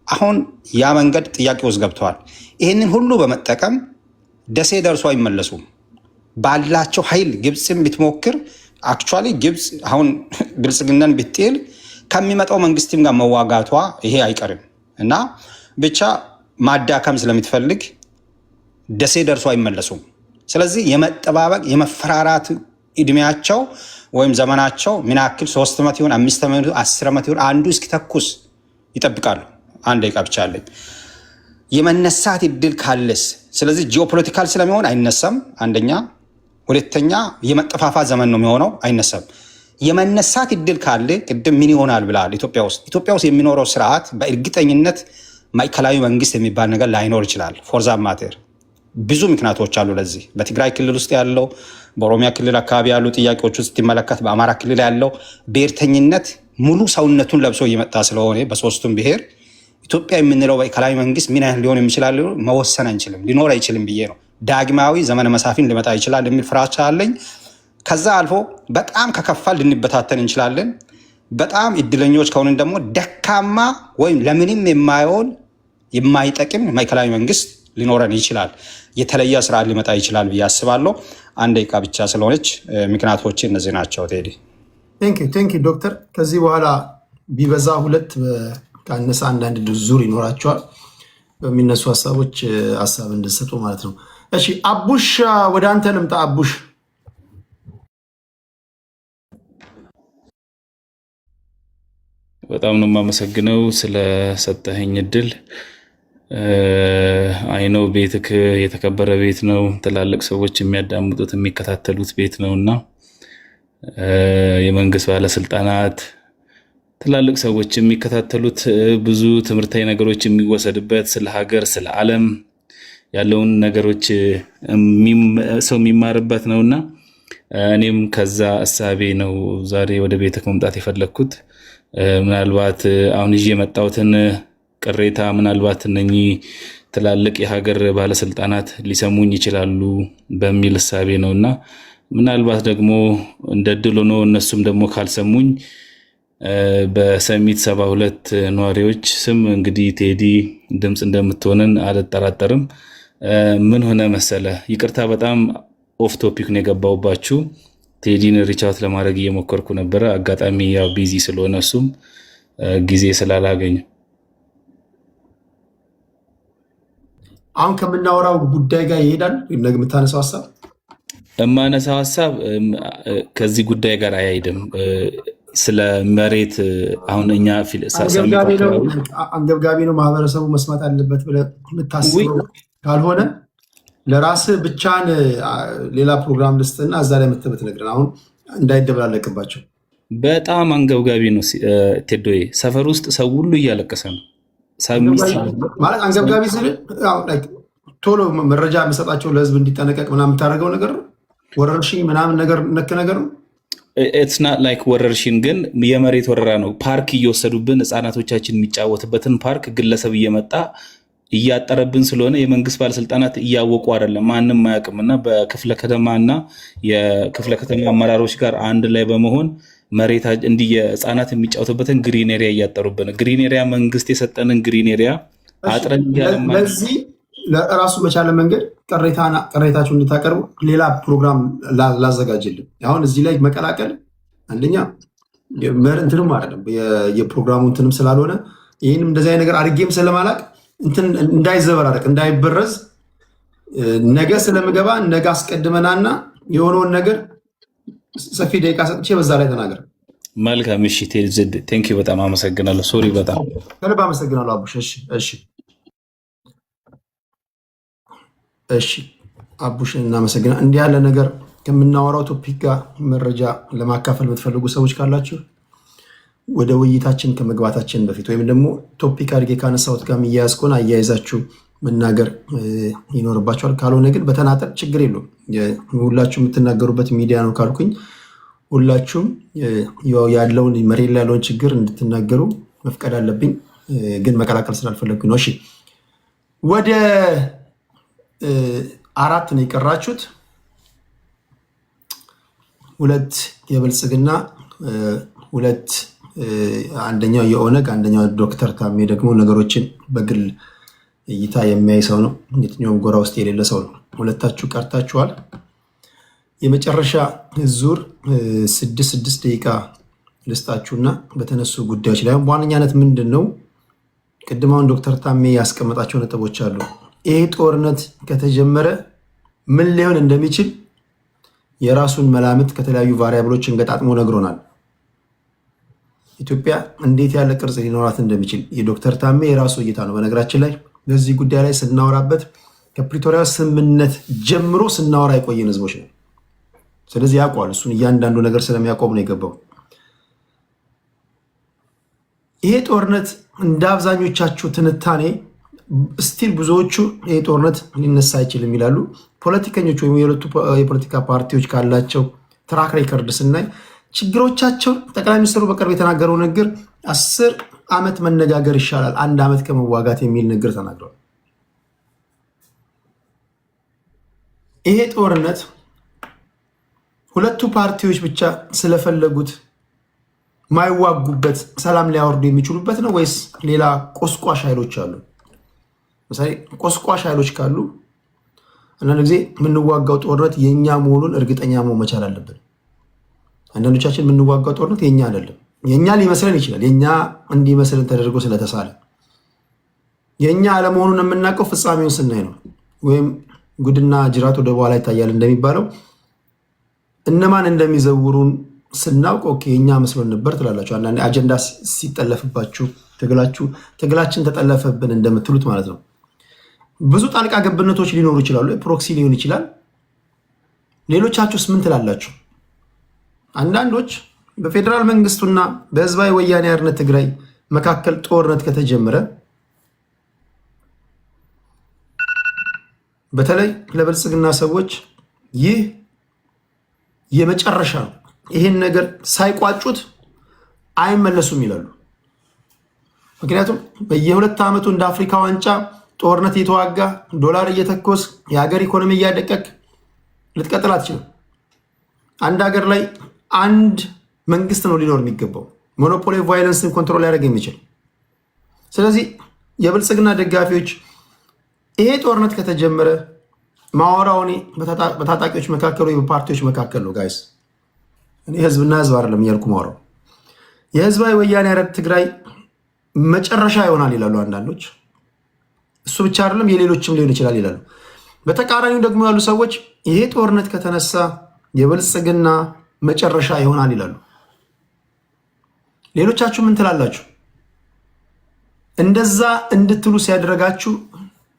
አሁን ያ መንገድ ጥያቄ ውስጥ ገብተዋል። ይህንን ሁሉ በመጠቀም ደሴ ደርሶ አይመለሱም። ባላቸው ኃይል ግብፅን ብትሞክር አክቹዋሊ ግብፅ አሁን ብልጽግናን ብትል ከሚመጣው መንግስትም ጋር መዋጋቷ ይሄ አይቀርም እና ብቻ ማዳከም ስለምትፈልግ ደሴ ደርሶ አይመለሱም። ስለዚህ የመጠባበቅ የመፈራራት እድሜያቸው ወይም ዘመናቸው ምን ያክል 3 ዓመት ይሁን 5 ዓመት 10 ዓመት ይሁን አንዱ እስኪተኩስ ይጠብቃሉ። አንድ ደቂቃ ብቻ አለኝ። የመነሳት እድል ካለስ ስለዚህ ጂኦፖለቲካል ስለሚሆን አይነሳም። አንደኛ። ሁለተኛ የመጠፋፋት ዘመን ነው የሚሆነው፣ አይነሳም። የመነሳት እድል ካለ ቅድም ምን ይሆናል ብላል። ኢትዮጵያ ውስጥ የሚኖረው ስርዓት በእርግጠኝነት ማዕከላዊ መንግስት የሚባል ነገር ላይኖር ይችላል። ፎርዛ ማቴር ብዙ ምክንያቶች አሉ ለዚህ። በትግራይ ክልል ውስጥ ያለው፣ በኦሮሚያ ክልል አካባቢ ያሉ ጥያቄዎች ውስጥ ስትመለከት፣ በአማራ ክልል ያለው ብሔርተኝነት ሙሉ ሰውነቱን ለብሶ እየመጣ ስለሆነ በሶስቱም ብሔር ኢትዮጵያ የምንለው ማዕከላዊ መንግስት ምን ያህል ሊሆን የሚችላል መወሰን አንችልም፣ ሊኖር አይችልም ብዬ ነው። ዳግማዊ ዘመነ መሳፍንት ሊመጣ ይችላል የሚል ፍራቻ አለኝ። ከዛ አልፎ በጣም ከከፋል ልንበታተን እንችላለን። በጣም እድለኞች ከሆንን ደግሞ ደካማ ወይም ለምንም የማይሆን የማይጠቅም ማዕከላዊ መንግስት ሊኖረን ይችላል። የተለየ ስርዓት ሊመጣ ይችላል ብዬ አስባለሁ። አንድ ደቂቃ ብቻ ስለሆነች ምክንያቶች እነዚህ ናቸው። ቴዲ ቴንክ ዶክተር። ከዚህ በኋላ ቢበዛ 2 ካነሳ አንዳንድ ዙር ይኖራቸዋል። በሚነሱ ሀሳቦች ሀሳብ እንድሰጡ ማለት ነው። እሺ አቡሽ ወደ አንተ ልምጣ። አቡሽ በጣም ነው የማመሰግነው ስለሰጠኸኝ እድል። አይነው ቤትክ የተከበረ ቤት ነው። ትላልቅ ሰዎች የሚያዳምጡት የሚከታተሉት ቤት ነውና የመንግስት ባለስልጣናት ትላልቅ ሰዎች የሚከታተሉት ብዙ ትምህርታዊ ነገሮች የሚወሰድበት ስለ ሀገር ስለ ዓለም ያለውን ነገሮች ሰው የሚማርበት ነውና እኔም ከዛ እሳቤ ነው ዛሬ ወደ ቤትክ መምጣት የፈለኩት። ምናልባት አሁን ይዤ የመጣሁትን ቅሬታ ምናልባት እነኚህ ትላልቅ የሀገር ባለስልጣናት ሊሰሙኝ ይችላሉ በሚል እሳቤ ነውና ምናልባት ደግሞ እንደ ድል ሆኖ እነሱም ደግሞ ካልሰሙኝ በሰሚት 72 ነዋሪዎች ስም እንግዲህ ቴዲ ድምፅ እንደምትሆንን አልጠራጠርም። ምን ሆነ መሰለ፣ ይቅርታ በጣም ኦፍ ቶፒክ ነው የገባውባችሁ። ቴዲን ሪቻውት ለማድረግ እየሞከርኩ ነበረ። አጋጣሚ ያው ቢዚ ስለሆነ እሱም ጊዜ ስላላገኘ አሁን ከምናወራው ጉዳይ ጋር ይሄዳል። የምታነሳው ሀሳብ የማነሳው ሀሳብ ከዚህ ጉዳይ ጋር አይሄድም። ስለ መሬት አሁን እኛ አንገብጋቢ ነው ማህበረሰቡ መስማት አለበት ብለህ የምታስበው ካልሆነ ለራስህ ብቻን ሌላ ፕሮግራም ልስጥና እዛ ላይ መተበት ነግረን አሁን እንዳይደበላለቅባቸው። በጣም አንገብጋቢ ነው ቴዶዬ። ሰፈር ውስጥ ሰው ሁሉ እያለቀሰ ነው። ማለት አንገብጋቢ ስል ቶሎ መረጃ የምሰጣቸው ለህዝብ እንዲጠነቀቅ ምናምን የምታደርገው ነገር ነው። ወረርሽኝ ምናምን ነገር ነክ ነገር ነው። ኢትስ ናት ላይክ ወረርሽኝ፣ ግን የመሬት ወረራ ነው። ፓርክ እየወሰዱብን ህፃናቶቻችን የሚጫወትበትን ፓርክ ግለሰብ እየመጣ እያጠረብን ስለሆነ የመንግስት ባለስልጣናት እያወቁ አይደለም፣ ማንም አያውቅም። እና በክፍለ ከተማና የክፍለ ከተማ አመራሮች ጋር አንድ ላይ በመሆን መሬት እንዲህ የህፃናት የሚጫወቱበትን ግሪን ኤሪያ እያጠሩብን፣ ግሪን ኤሪያ መንግስት የሰጠንን ግሪን ኤሪያ አጥረን ለዚህ ለራሱ በቻለ መንገድ ቅሬታችሁን እንድታቀርቡ ሌላ ፕሮግራም ላዘጋጅልን። አሁን እዚህ ላይ መቀላቀል አንደኛ እንትንም አይደለም የፕሮግራሙ እንትንም ስላልሆነ ይህንም እንደዚህ ነገር አድርጌም ስለማላቅ እንዳይዘበራረቅ እንዳይበረዝ ነገ ስለምገባ ነገ አስቀድመናና የሆነውን ነገር ሰፊ ደቂቃ ሰጥቼ በዛ ላይ ተናገር። መልካም። እሺ ቴድ ቴንክ ዩ በጣም አመሰግናለሁ። ሶሪ በጣም ከልብ አመሰግናለሁ አቡሽ። እሺ አቡሽ እናመሰግናለን። እንዲህ ያለ ነገር ከምናወራው ቶፒክ ጋር መረጃ ለማካፈል የምትፈልጉ ሰዎች ካላችሁ ወደ ውይይታችን ከመግባታችን በፊት ወይም ደግሞ ቶፒክ አድርጌ ካነሳሁት ጋር የሚያያዝ ከሆነ አያይዛችሁ መናገር ይኖርባችኋል። ካልሆነ ግን በተናጠል ችግር የለውም። ሁላችሁ የምትናገሩበት ሚዲያ ነው ካልኩኝ ሁላችሁም ያለውን መሬት ላይ ያለውን ችግር እንድትናገሩ መፍቀድ አለብኝ፣ ግን መቀላቀል ስላልፈለግኩኝ ነው። እሺ ወደ 4 ነው የቀራችሁት። 2 የብልጽግና 2 አንደኛው የኦነግ አንደኛው ዶክተር ታሜ ደግሞ ነገሮችን በግል እይታ የሚያይ ሰው ነው። የትኛውም ጎራ ውስጥ የሌለ ሰው ነው። ሁለታችሁ ቀርታችኋል። የመጨረሻ ዙር 6 ደቂቃ ልስጣችሁና በተነሱ ጉዳዮች ላይ በዋነኛነት ምንድን ነው ቅድማውን ዶክተር ታሜ ያስቀመጣቸው ነጥቦች አሉ። ይሄ ጦርነት ከተጀመረ ምን ሊሆን እንደሚችል የራሱን መላምት ከተለያዩ ቫሪያብሎችን ገጣጥሞ ነግሮናል። ኢትዮጵያ እንዴት ያለ ቅርጽ ሊኖራት እንደሚችል የዶክተር ታሜ የራሱ እይታ ነው። በነገራችን ላይ በዚህ ጉዳይ ላይ ስናወራበት ከፕሪቶሪያ ስምምነት ጀምሮ ስናወራ የቆየን ህዝቦች ነው። ስለዚህ ያውቋል። እሱን እያንዳንዱ ነገር ስለሚያቆም ነው የገባው። ይሄ ጦርነት እንደ አብዛኞቻችሁ ትንታኔ ስቲል ብዙዎቹ ይሄ ጦርነት ሊነሳ አይችልም ይላሉ። ፖለቲከኞች ወይም የሁለቱ የፖለቲካ ፓርቲዎች ካላቸው ትራክ ሬከርድ ስናይ ችግሮቻቸው ጠቅላይ ሚኒስትሩ በቅርብ የተናገረው ንግግር 10 ዓመት መነጋገር ይሻላል 1 ዓመት ከመዋጋት የሚል ንግግር ተናግረዋል። ይሄ ጦርነት ሁለቱ ፓርቲዎች ብቻ ስለፈለጉት ማይዋጉበት ሰላም ሊያወርዱ የሚችሉበት ነው ወይስ ሌላ ቆስቋሽ ኃይሎች አሉ? ምሳሌ ቆስቋሽ ኃይሎች ካሉ አንዳንድ ጊዜ የምንዋጋው ጦርነት የኛ መሆኑን እርግጠኛ መሆን መቻል አለብን። አንዳንዶቻችን የምንዋጋው ጦርነት የኛ አይደለም። የኛ ሊመስለን ይችላል። የኛ እንዲመስለን ተደርጎ ስለተሳለ የኛ አለመሆኑን የምናውቀው ፍጻሜውን ስናይ ነው። ወይም ጉድና ጅራት ወደ በኋላ ይታያል እንደሚባለው እነማን እንደሚዘውሩን ስናውቅ ኦኬ የኛ መስሎን ነበር ትላላችሁ። አንዳንዴ አጀንዳ ሲጠለፍባችሁ ትግላችን ተጠለፈብን እንደምትሉት ማለት ነው። ብዙ ጣልቃ ገብነቶች ሊኖሩ ይችላሉ። ፕሮክሲ ሊሆን ይችላል። ሌሎቻችሁስ ምን ትላላችሁ? አንዳንዶች በፌዴራል መንግስቱና በህዝባዊ ወያኔ ሓርነት ትግራይ መካከል ጦርነት ከተጀመረ በተለይ ለብልጽግና ሰዎች ይህ የመጨረሻ ነው፣ ይህን ነገር ሳይቋጩት አይመለሱም ይላሉ። ምክንያቱም በየ2 ዓመቱ እንደ አፍሪካ ዋንጫ ጦርነት እየተዋጋ ዶላር እየተኮስ የሀገር ኢኮኖሚ እያደቀቅ ልትቀጥል አትችልም። አንድ ሀገር ላይ አንድ መንግስት ነው ሊኖር የሚገባው ሞኖፖሊ ቫይለንስን ኮንትሮል ሊያደርግ የሚችል። ስለዚህ የብልጽግና ደጋፊዎች ይሄ ጦርነት ከተጀመረ ማወራው እኔ በታጣቂዎች መካከል ወይ በፓርቲዎች መካከል ነው ጋይስ። እኔ ህዝብና ህዝብ አይደለም እያልኩ ማወራው የህዝባዊ ወያኔ ሓርነት ትግራይ መጨረሻ ይሆናል ይላሉ አንዳንዶች። እሱ ብቻ አይደለም የሌሎችም ሊሆን ይችላል ይላሉ። በተቃራኒው ደግሞ ያሉ ሰዎች ይሄ ጦርነት ከተነሳ የብልጽግና መጨረሻ ይሆናል ይላሉ። ሌሎቻችሁ ምን ትላላችሁ? እንደዛ እንድትሉ ሲያደርጋችሁ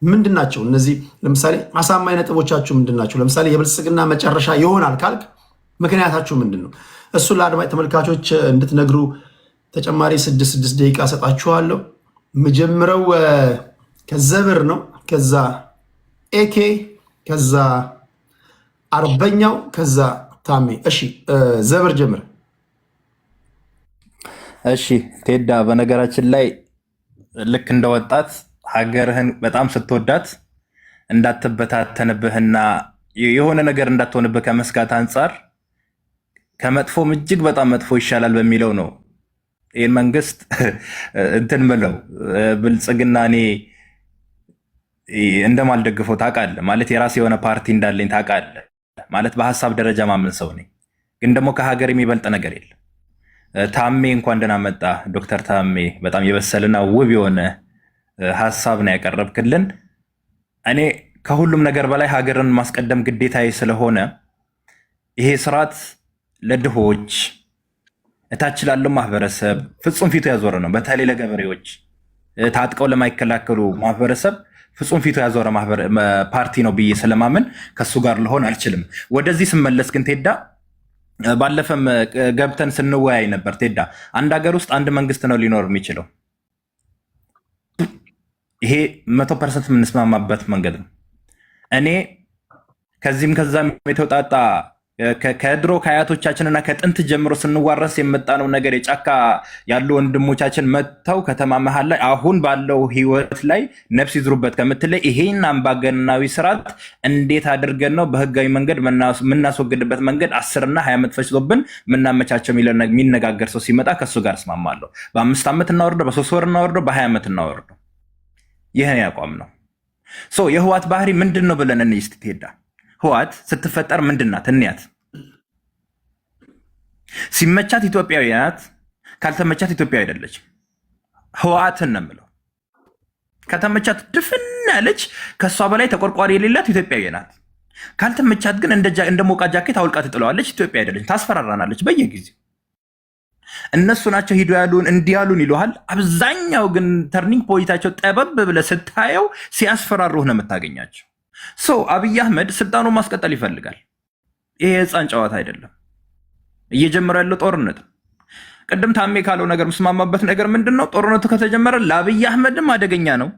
ምንድናቸው እነዚህ? ለምሳሌ አሳማኝ ነጥቦቻችሁ ምንድናቸው? ለምሳሌ የብልጽግና መጨረሻ ይሆናል ካልክ ምክንያታችሁ ምንድን ነው? እሱን ለአድማጭ ተመልካቾች እንድትነግሩ ተጨማሪ 6 ደቂቃ ሰጣችኋለሁ። መጀመሪያው ከዘብር ነው፣ ከዛ ኤኬ፣ ከዛ አርበኛው፣ ከዛ ታሜ። እሺ ዘብር ጀምር። እሺ ቴዳ፣ በነገራችን ላይ ልክ እንደ ወጣት ሀገርህን በጣም ስትወዳት እንዳትበታተንብህና የሆነ ነገር እንዳትሆንብህ ከመስጋት አንጻር ከመጥፎም እጅግ በጣም መጥፎ ይሻላል በሚለው ነው ይህን መንግስት እንትን ምለው። ብልጽግና እኔ እንደማልደግፈው ታውቃለህ። ማለት የራሴ የሆነ ፓርቲ እንዳለኝ ታውቃለህ። ማለት በሀሳብ ደረጃ ማምን ሰው ነኝ። ግን ደግሞ ከሀገር የሚበልጥ ነገር የለም። ታሜ እንኳን ደህና መጣ ዶክተር ታሜ። በጣም የበሰልና ውብ የሆነ ሀሳብ ነው ያቀረብክልን። እኔ ከሁሉም ነገር በላይ ሀገርን ማስቀደም ግዴታዬ ስለሆነ ይሄ ስርዓት ለድሆች እታች ላለው ማህበረሰብ ፍጹም ፊቱ ያዞረ ነው። በተለይ ለገበሬዎች፣ ታጥቀው ለማይከላከሉ ማህበረሰብ ፍጹም ፊቱ ያዞረ ፓርቲ ነው ብዬ ስለማምን ከሱ ጋር ልሆን አልችልም። ወደዚህ ስመለስ ግን ቴዳ፣ ባለፈም ገብተን ስንወያይ ነበር ቴዳ፣ አንድ ሀገር ውስጥ አንድ መንግስት ነው ሊኖር የሚችለው። ይሄ 100% የምንስማማበት መንገድ ነው። እኔ ከዚህም ከዛም የተውጣጣ ከድሮ ከአያቶቻችንና ከጥንት ጀምሮ ስንዋረስ የመጣነው ነገር የጫካ ያሉ ወንድሞቻችን መጥተው ከተማ መሀል ላይ አሁን ባለው ህይወት ላይ ነፍስ ይዝሩበት ከምትለይ ይሄን አምባገነናዊ ስርዓት እንዴት አድርገን ነው በህጋዊ መንገድ የምናስወግድበት መንገድ 10 እና 20 ዓመት ፈጅቶብን የምናመቻቸው የሚነጋገር ሰው ሲመጣ ከሱ ጋር እስማማለሁ። በ5 ዓመት እናወርደው፣ በ3 ወር እናወርደው፣ በ20 ዓመት እናወርደው። ይህን ያቋም ነው። የህዋት ባህሪ ምንድን ነው ብለን እንይ እስቲ ትሄዳ ህዋት ስትፈጠር ምንድናት እንያት። ሲመቻት ኢትዮጵያዊ ናት፣ ካልተመቻት ኢትዮጵያዊ አይደለች። ህዋትን ነው የምለው። ከተመቻት ድፍን ያለች ከሷ በላይ ተቆርቋሪ የሌላት ኢትዮጵያዊ ናት። ካልተመቻት ግን እንደ ሞቃ ጃኬት አውልቃ ትጥለዋለች። ኢትዮጵያ አይደለች፣ ታስፈራራናለች በየጊዜው። እነሱ ናቸው ሂዱ ያሉን እንዲህ ያሉን ይሉሃል። አብዛኛው ግን ተርኒንግ ፖይንታቸው ጠበብ ብለህ ስታየው ሲያስፈራሩህ ነው የምታገኛቸው። አብይ አህመድ ስልጣኑን ማስቀጠል ይፈልጋል። ይሄ የህፃን ጨዋታ አይደለም። እየጀመረ ያለው ጦርነት ቅድም ታሜ ካለው ነገር ምስማማበት ነገር ምንድን ነው? ጦርነቱ ከተጀመረ ለአብይ አህመድም አደገኛ ነው፣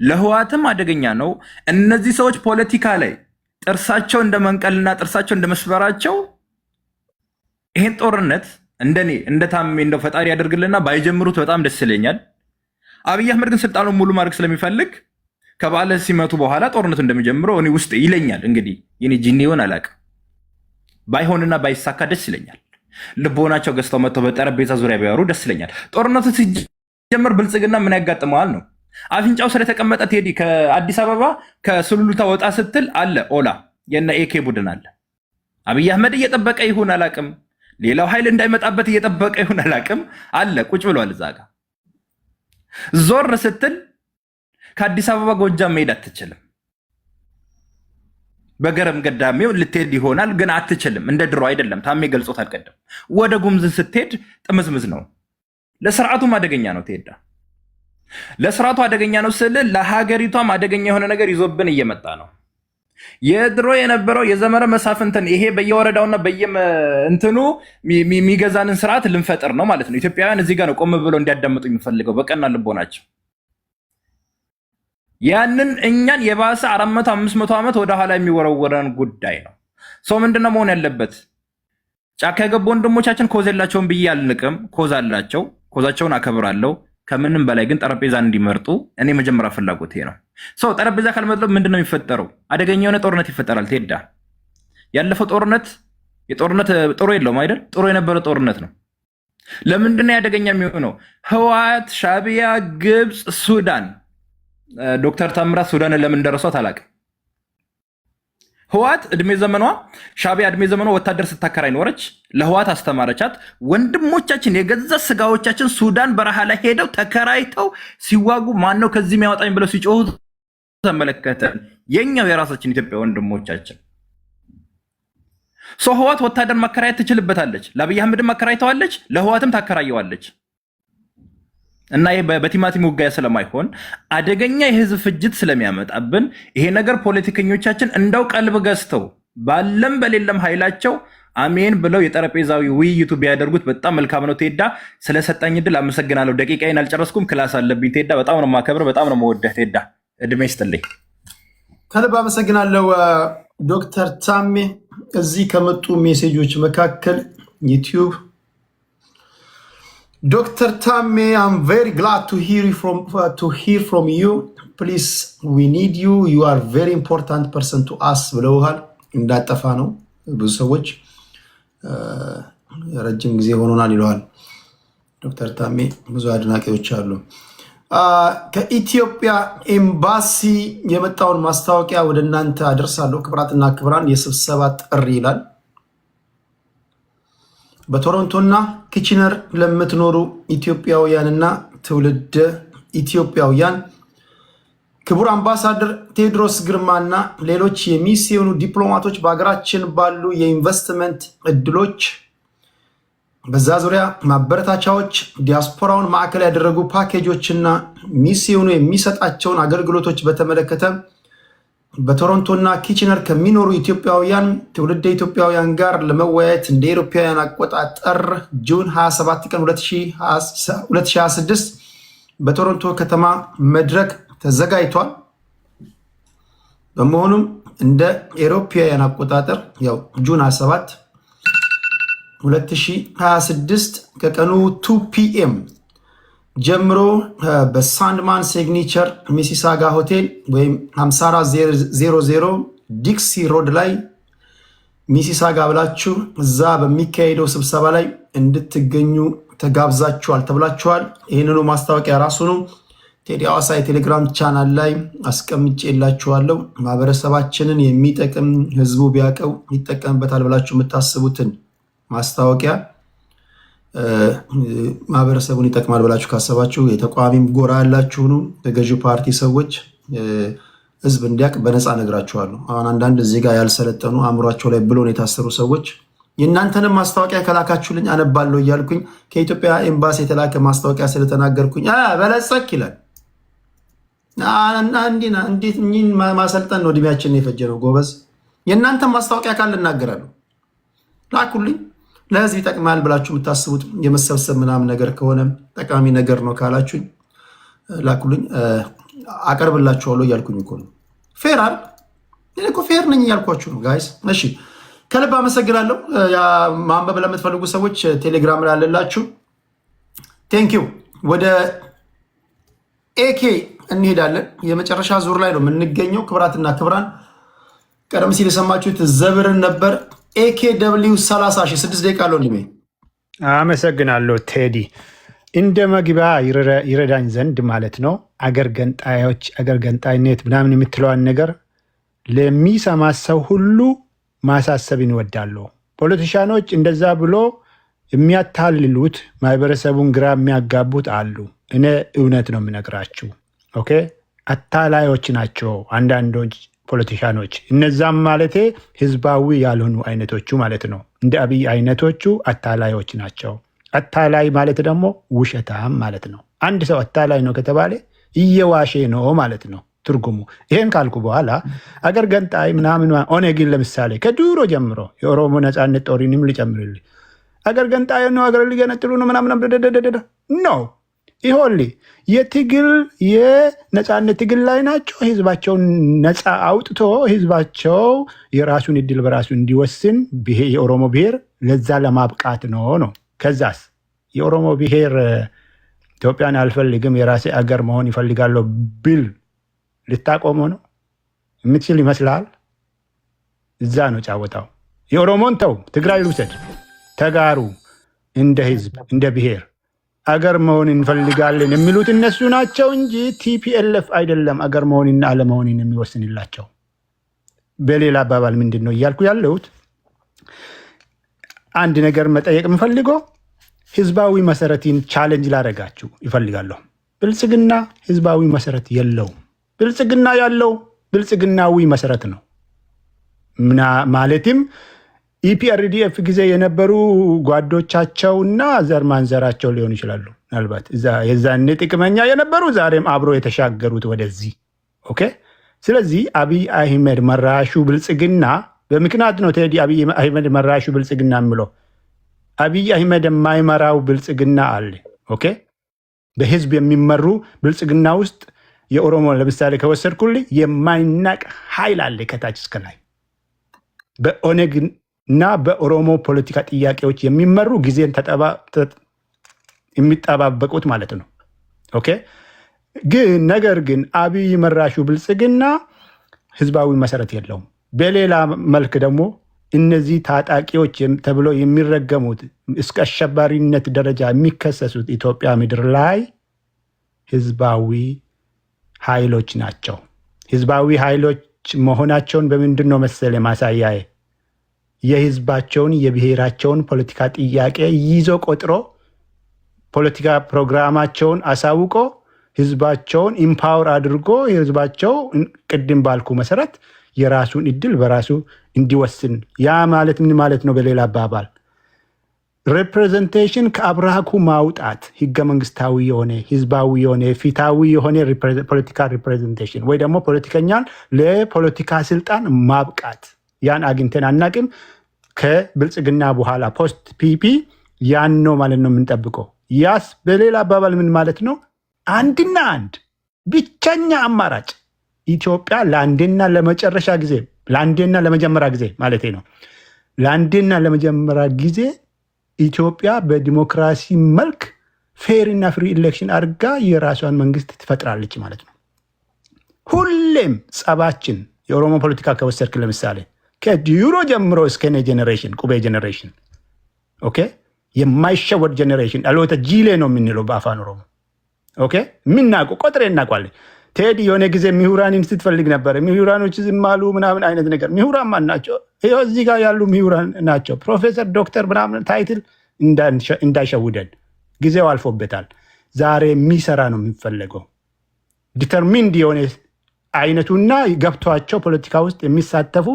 ለህዋትም አደገኛ ነው። እነዚህ ሰዎች ፖለቲካ ላይ ጥርሳቸው እንደ መንቀልና ጥርሳቸው እንደ መስበራቸው ይሄን ጦርነት እንደኔ እንደ ታሜ እንደው ፈጣሪ ያደርግልና ባይጀምሩት በጣም ደስ ይለኛል። አብይ አህመድ ግን ስልጣኑን ሙሉ ማድረግ ስለሚፈልግ ከባለ ሲመቱ በኋላ ጦርነቱ እንደሚጀምረው እኔ ውስጥ ይለኛል። እንግዲህ የኔ ጂኒውን አላውቅም። ባይሆንና ባይሳካ ደስ ይለኛል። ልቦናቸው ገዝተው መጥተው በጠረጴዛ ዙሪያ ቢያወሩ ደስ ይለኛል። ጦርነቱ ሲጀምር ብልጽግና ምን ያጋጥመዋል ነው? አፍንጫው ስለተቀመጠ ቴዲ ከአዲስ አበባ ከሱሉልታ ወጣ ስትል አለ ኦላ የነ ኤኬ ቡድን አለ። አብይ አህመድ እየጠበቀ ይሁን አላውቅም፣ ሌላው ኃይል እንዳይመጣበት እየጠበቀ ይሁን አላውቅም፣ አለ ቁጭ ብሏል እዛ ጋ። ዞር ስትል ከአዲስ አበባ ጎጃም መሄድ አትችልም። በገረም ገዳሜው ልትሄድ ይሆናል ግን አትችልም። እንደ ድሮ አይደለም። ታሜ ገልጾት አልቀደም። ወደ ጉምዝ ስትሄድ ጥምዝምዝ ነው። ለስርዓቱም አደገኛ ነው። ትሄዳ ለስርዓቱ አደገኛ ነው ስል ለሀገሪቷም አደገኛ የሆነ ነገር ይዞብን እየመጣ ነው። የድሮ የነበረው የዘመረ መሳፍንትን ይሄ በየወረዳውና በየእንትኑ የሚገዛንን ስርዓት ልንፈጥር ነው ማለት ነው። ኢትዮጵያውያን እዚህ ጋር ነው ቆም ብለው እንዲያዳምጡ የሚፈልገው በቀና ልቦናቸው። ያንን እኛን የባሰ 400 500 ዓመት ወደኋላ የሚወረወረን ጉዳይ ነው። ሰው ምንድነው መሆን ያለበት? ጫካ የገቡ ወንድሞቻችን ኮዝ የላቸውም ብዬ አልንቅም። ኮዝ አላቸው፣ ኮዛቸውን አከብራለሁ። ከምንም በላይ ግን ጠረጴዛ እንዲመርጡ እኔ መጀመሪያ ፍላጎት ይሄ ነው። ሰው ጠረጴዛ ካልመረጡ ምንድነው የሚፈጠረው? አደገኛ የሆነ ጦርነት ይፈጠራል። ትሄዳ ያለፈው ጦርነት የጦርነት ጥሩ የለውም አይደል? ጥሩ የነበረ ጦርነት ነው። ለምንድነው ያደገኛ የሚሆነው? ህወሓት፣ ሻዕቢያ፣ ግብፅ፣ ሱዳን ዶክተር ታምራት ሱዳንን ለምን እንደረሷት አላውቅም። ህወሓት እድሜ ዘመኗ ሻዕቢያ እድሜ ዘመኗ ወታደር ስታከራይ ኖረች። ለህወሓት አስተማረቻት። ወንድሞቻችን የገዛ ስጋዎቻችን ሱዳን በረሃ ላይ ሄደው ተከራይተው ሲዋጉ ማነው ከዚህ የሚያወጣኝ ብለው ሲጮሁ ተመለከተን። የኛው የራሳችን ኢትዮጵያ ወንድሞቻችን ህወሓት ወታደር ማከራየት ትችልበታለች። ለአብይ አህመድም አከራይተዋለች፣ ለህወሓትም ታከራየዋለች። እና በቲማቲም ውጋያ ስለማይሆን አደገኛ የህዝብ ፍጅት ስለሚያመጣብን ይሄ ነገር ፖለቲከኞቻችን እንደው ቀልብ ገዝተው ባለም በሌለም ኃይላቸው አሜን ብለው የጠረጴዛዊ ውይይቱ ቢያደርጉት በጣም መልካም ነው። ቴዳ ስለሰጣኝ እድል አመሰግናለሁ። ደቂቃዬን አልጨረስኩም፣ ክላስ አለብኝ። ቴዳ በጣም ነው የማከብር፣ በጣም ነው የምወደህ። ቴዳ እድሜ ይስጥልኝ። ከልብ አመሰግናለሁ ዶክተር ታሜ። እዚህ ከመጡ ሜሴጆች መካከል ዩቲዩብ Dr. Tamme, I'm very glad to hear from you. Please, we need you. You are very important person to us ብለውሃል። እንዳጠፋ ነው ብዙ ሰዎች ረጅም ጊዜ ሆኖናል ይለዋል ዶክተር ታሜ። ብዙ አድናቂዎች አሉ። ከኢትዮጵያ ኤምባሲ የመጣውን ማስታወቂያ ወደ እናንተ አደርሳለሁ። ክብራትና ክብራን የስብሰባ ጥሪ ይላል። በቶሮንቶና ኪችነር ለምትኖሩ ኢትዮጵያውያንና ትውልደ ኢትዮጵያውያን ክቡር አምባሳደር ቴዎድሮስ ግርማና ሌሎች የሚስዮኑ ዲፕሎማቶች በሀገራችን ባሉ የኢንቨስትመንት እድሎች፣ በዛ ዙሪያ ማበረታቻዎች፣ ዲያስፖራውን ማዕከል ያደረጉ ፓኬጆችና ሚስዮኑ የሚሰጣቸውን አገልግሎቶች በተመለከተ በቶሮንቶና ኪችነር ከሚኖሩ ኢትዮጵያውያን ትውልደ ኢትዮጵያውያን ጋር ለመወያየት እንደ አውሮፓውያን አቆጣጠር ጁን 27 ቀን 2026 በቶሮንቶ ከተማ መድረክ ተዘጋጅቷል። በመሆኑም እንደ ኤሮፓውያን አቆጣጠር ያው ጁን 27 2026 ከቀኑ 2 ፒኤም ጀምሮ በሳንድማን ሲግኒቸር ሚሲሳጋ ሆቴል ወይም 5400 ዲክሲ ሮድ ላይ ሚሲሳጋ ብላችሁ እዛ በሚካሄደው ስብሰባ ላይ እንድትገኙ ተጋብዛችኋል ተብላችኋል። ይህንኑ ማስታወቂያ ራሱ ነው ቴዲ ሐዋሳ የቴሌግራም ቻናል ላይ አስቀምጬላችኋለሁ። ማህበረሰባችንን የሚጠቅም ህዝቡ ቢያውቀው ይጠቀምበታል ብላችሁ የምታስቡትን ማስታወቂያ ማህበረሰቡን ይጠቅማል ብላችሁ ካሰባችሁ የተቋሚም ጎራ ያላችሁ ነው በገዢው ፓርቲ ሰዎች ህዝብ እንዲያውቅ በነፃ ነግራችኋለሁ። አሁን አንዳንድ እዚህ ጋር ያልሰለጠኑ አእምሯቸው ላይ ብሎን የታሰሩ ሰዎች የእናንተንም ማስታወቂያ ከላካችሁልኝ አነባለሁ እያልኩኝ ከኢትዮጵያ ኤምባሲ የተላከ ማስታወቂያ ስለተናገርኩኝ በለጸክ ይላል። እንዴት ማሰልጠን ነው? እድሜያችንን የፈጀ ነው ጎበዝ። የእናንተን ማስታወቂያ ካለ እናገራለሁ። ላኩልኝ። ለህዝብ ይጠቅማል ብላችሁ የምታስቡት የመሰብሰብ ምናምን ነገር ከሆነ ጠቃሚ ነገር ነው ካላችሁኝ ላኩልኝ፣ አቀርብላችኋለሁ እያልኩኝ እኮ ነው። ፌር አይደል? እኔ እኮ ፌር ነኝ እያልኳችሁ ነው ጋይስ። እሺ ከልብ አመሰግናለሁ። ማንበብ ለምትፈልጉ ሰዎች ቴሌግራም ላይ አለላችሁ። ቴንኪው። ወደ ኤኬ እንሄዳለን። የመጨረሻ ዙር ላይ ነው የምንገኘው። ክብራትና ክብራን፣ ቀደም ሲል የሰማችሁት ዘብርን ነበር። ኤኬ ደብሊው 30 6 ደቂቃ አለው። እንዲሜ አመሰግናለሁ ቴዲ። እንደ መግቢያ ይረዳኝ ዘንድ ማለት ነው አገር ገንጣዮች፣ አገር ገንጣይነት ምናምን የምትለዋን ነገር ለሚሰማ ሰው ሁሉ ማሳሰብ እንወዳለሁ። ፖለቲሻኖች እንደዛ ብሎ የሚያታልሉት ማህበረሰቡን ግራ የሚያጋቡት አሉ። እኔ እውነት ነው የምነግራችሁ። ኦኬ፣ አታላዮች ናቸው አንዳንዶች ፖለቲሻኖች። እነዛም ማለቴ ህዝባዊ ያልሆኑ አይነቶቹ ማለት ነው። እንደ አብይ አይነቶቹ አታላዮች ናቸው። አታላይ ማለት ደግሞ ውሸታም ማለት ነው። አንድ ሰው አታላይ ነው ከተባለ እየዋሼ ነው ማለት ነው ትርጉሙ። ይሄን ካልኩ በኋላ አገር ገንጣይ ምናምን ኦነግን ለምሳሌ ከድሮ ጀምሮ የኦሮሞ ነፃነት ጦሪንም ልጨምርልህ አገር ገንጣይ ነው አገር ሊገነጥሉ ነው ምናምን ነው። ይሆል የትግል የነፃነት ትግል ላይ ናቸው። ህዝባቸውን ነፃ አውጥቶ ህዝባቸው የራሱን እድል በራሱ እንዲወስን የኦሮሞ ብሔር ለዛ ለማብቃት ነው። ከዛስ የኦሮሞ ብሔር ኢትዮጵያን አልፈልግም የራሴ አገር መሆን ይፈልጋለሁ ብል ልታቆመው ነው የምትችል ይመስላል? እዛ ነው ጫወታው። የኦሮሞን ተው፣ ትግራይ ውሰድ፣ ተጋሩ እንደ ህዝብ እንደ ብሔር አገር መሆን እንፈልጋለን የሚሉት እነሱ ናቸው እንጂ ቲፒኤልኤፍ አይደለም አገር መሆንና አለመሆንን የሚወስንላቸው። በሌላ አባባል ምንድን ነው እያልኩ ያለሁት? አንድ ነገር መጠየቅ የምፈልገው ህዝባዊ መሰረትን ቻሌንጅ ላደርጋችሁ ይፈልጋለሁ። ብልጽግና ህዝባዊ መሰረት የለውም። ብልጽግና ያለው ብልጽግናዊ መሰረት ነው። ማለትም ኢፒአርዲኤፍ ጊዜ የነበሩ ጓዶቻቸውና ዘር ማንዘራቸው ሊሆኑ ይችላሉ። ምናልባት የዛኔ ጥቅመኛ የነበሩ ዛሬም አብሮ የተሻገሩት ወደዚህ። ኦኬ። ስለዚህ አብይ አህመድ መራሹ ብልጽግና በምክንያት ነው ቴዲ አብይ አህመድ መራሹ ብልጽግና የምለው። አብይ አህመድ የማይመራው ብልጽግና አለ። ኦኬ። በህዝብ የሚመሩ ብልጽግና ውስጥ የኦሮሞ ለምሳሌ ከወሰድኩልህ የማይናቅ ኃይል አለ ከታች እስከ ላይ በኦነግ እና በኦሮሞ ፖለቲካ ጥያቄዎች የሚመሩ ጊዜን የሚጠባበቁት ማለት ነው። ኦኬ። ነገር ግን አብይ መራሹ ብልጽግና ህዝባዊ መሰረት የለውም። በሌላ መልክ ደግሞ እነዚህ ታጣቂዎች ተብሎ የሚረገሙት እስከ አሸባሪነት ደረጃ የሚከሰሱት ኢትዮጵያ ምድር ላይ ህዝባዊ ኃይሎች ናቸው። ህዝባዊ ኃይሎች መሆናቸውን በምንድን ነው መሰለ ማሳያዬ? የህዝባቸውን የብሔራቸውን ፖለቲካ ጥያቄ ይዞ ቆጥሮ ፖለቲካ ፕሮግራማቸውን አሳውቆ ህዝባቸውን ኢምፓወር አድርጎ የህዝባቸው ቅድም ባልኩ መሰረት የራሱን እድል በራሱ እንዲወስን። ያ ማለት ምን ማለት ነው? በሌላ አባባል ሪፕሬዘንቴሽን ከአብራኩ ማውጣት፣ ህገ መንግስታዊ የሆነ ህዝባዊ የሆነ ፊታዊ የሆነ ፖለቲካ ሪፕሬዘንቴሽን ወይ ደግሞ ፖለቲከኛን ለፖለቲካ ስልጣን ማብቃት። ያን አግኝተን አናቅም። ከብልጽግና በኋላ ፖስት ፒፒ ያን ነው ማለት ነው የምንጠብቀው። ያስ በሌላ አባባል ምን ማለት ነው? አንድና አንድ ብቸኛ አማራጭ ኢትዮጵያ ለአንድና ለመጨረሻ ጊዜ ለአንዴና ለመጀመሪያ ጊዜ ማለት ነው። ለአንዴና ለመጀመሪያ ጊዜ ኢትዮጵያ በዲሞክራሲ መልክ ፌርና ፍሪ ኢሌክሽን አድርጋ የራሷን መንግስት ትፈጥራለች ማለት ነው። ሁሌም ጸባችን የኦሮሞ ፖለቲካ ከወሰድክ ለምሳሌ ከድሮ ጀምሮ እስከ ኔ ጀኔሬሽን ቁቤ ጀኔሬሽን ኦኬ፣ የማይሸወድ ጀኔሬሽን አሎተ ጂሌ ነው የምንለው በአፋን ኦሮሞ ኦኬ። የምናውቀው ቆጥሬ እናውቋለን። ቴዲ የሆነ ጊዜ ምሁራንን ስትፈልግ ነበር። ምሁራኖች ዝም አሉ ምናምን አይነት ነገር። ምሁራን ማን ናቸው? ይኸው እዚህ ጋር ያሉ ምሁራን ናቸው። ፕሮፌሰር ዶክተር ምናምን ታይትል እንዳይሸውደን፣ ጊዜው አልፎበታል። ዛሬ የሚሰራ ነው የሚፈለገው። ዲተርሚንድ የሆነ አይነቱና ገብቷቸው ፖለቲካ ውስጥ የሚሳተፉ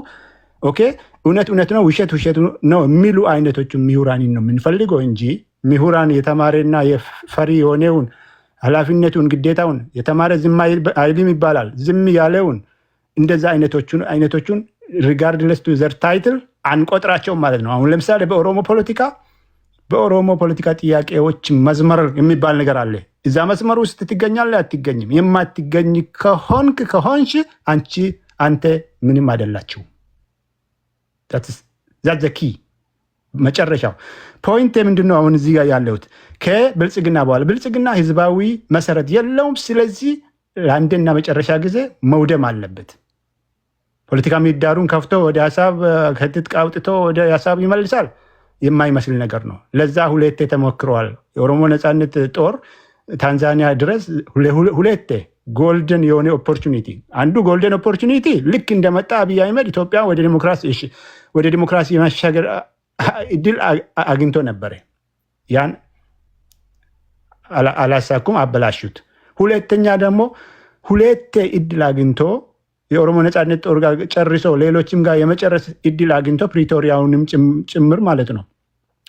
ኦኬ፣ እውነት እውነት ነው ውሸት ውሸት ነው የሚሉ አይነቶቹ ምሁራንን ነው የምንፈልገው እንጂ ምሁራን የተማረና የፈሪ የሆነውን ኃላፊነቱን ግዴታውን የተማረ ዝም አይልም ይባላል። ዝም ያለውን እንደዛ አይነቶቹን ሪጋርድለስ ቱ ዘር ታይትል አንቆጥራቸውም ማለት ነው። አሁን ለምሳሌ በኦሮሞ ፖለቲካ ጥያቄዎች መስመር የሚባል ነገር አለ። እዛ መስመር ውስጥ ትገኛለህ አትገኝም? የማትገኝ ከሆንሽ አንተ ምንም አይደላችሁ። ዛት ዘ ኪ መጨረሻው ፖይንት ምንድነው? አሁን እዚህ ጋር ያለሁት ከብልጽግና በኋላ ብልጽግና ህዝባዊ መሰረት የለውም። ስለዚህ ለአንድና መጨረሻ ጊዜ መውደም አለበት። ፖለቲካ ምህዳሩን ከፍቶ ወደ ሀሳብ ከትጥቅ አውጥቶ ወደ ሀሳብ ይመልሳል የማይመስል ነገር ነው። ለዛ ሁለቴ ተሞክረዋል። የኦሮሞ ነፃነት ጦር ታንዛኒያ ድረስ ሁለቴ ጎልደን የሆነ ኦፖርቹኒቲ፣ አንዱ ጎልደን ኦፖርቹኒቲ ልክ እንደመጣ አብይ አህመድ ኢትዮጵያ ወደ ዲሞክራሲ የማሻገር እድል አግኝቶ ነበረ። ያን አላሳኩም፣ አበላሹት። ሁለተኛ ደግሞ ሁለቴ እድል አግኝቶ የኦሮሞ ነፃነት ጦር ጋር ጨርሶ ሌሎችም ጋር የመጨረስ እድል አግኝቶ ፕሪቶሪያውንም ጭምር ማለት ነው።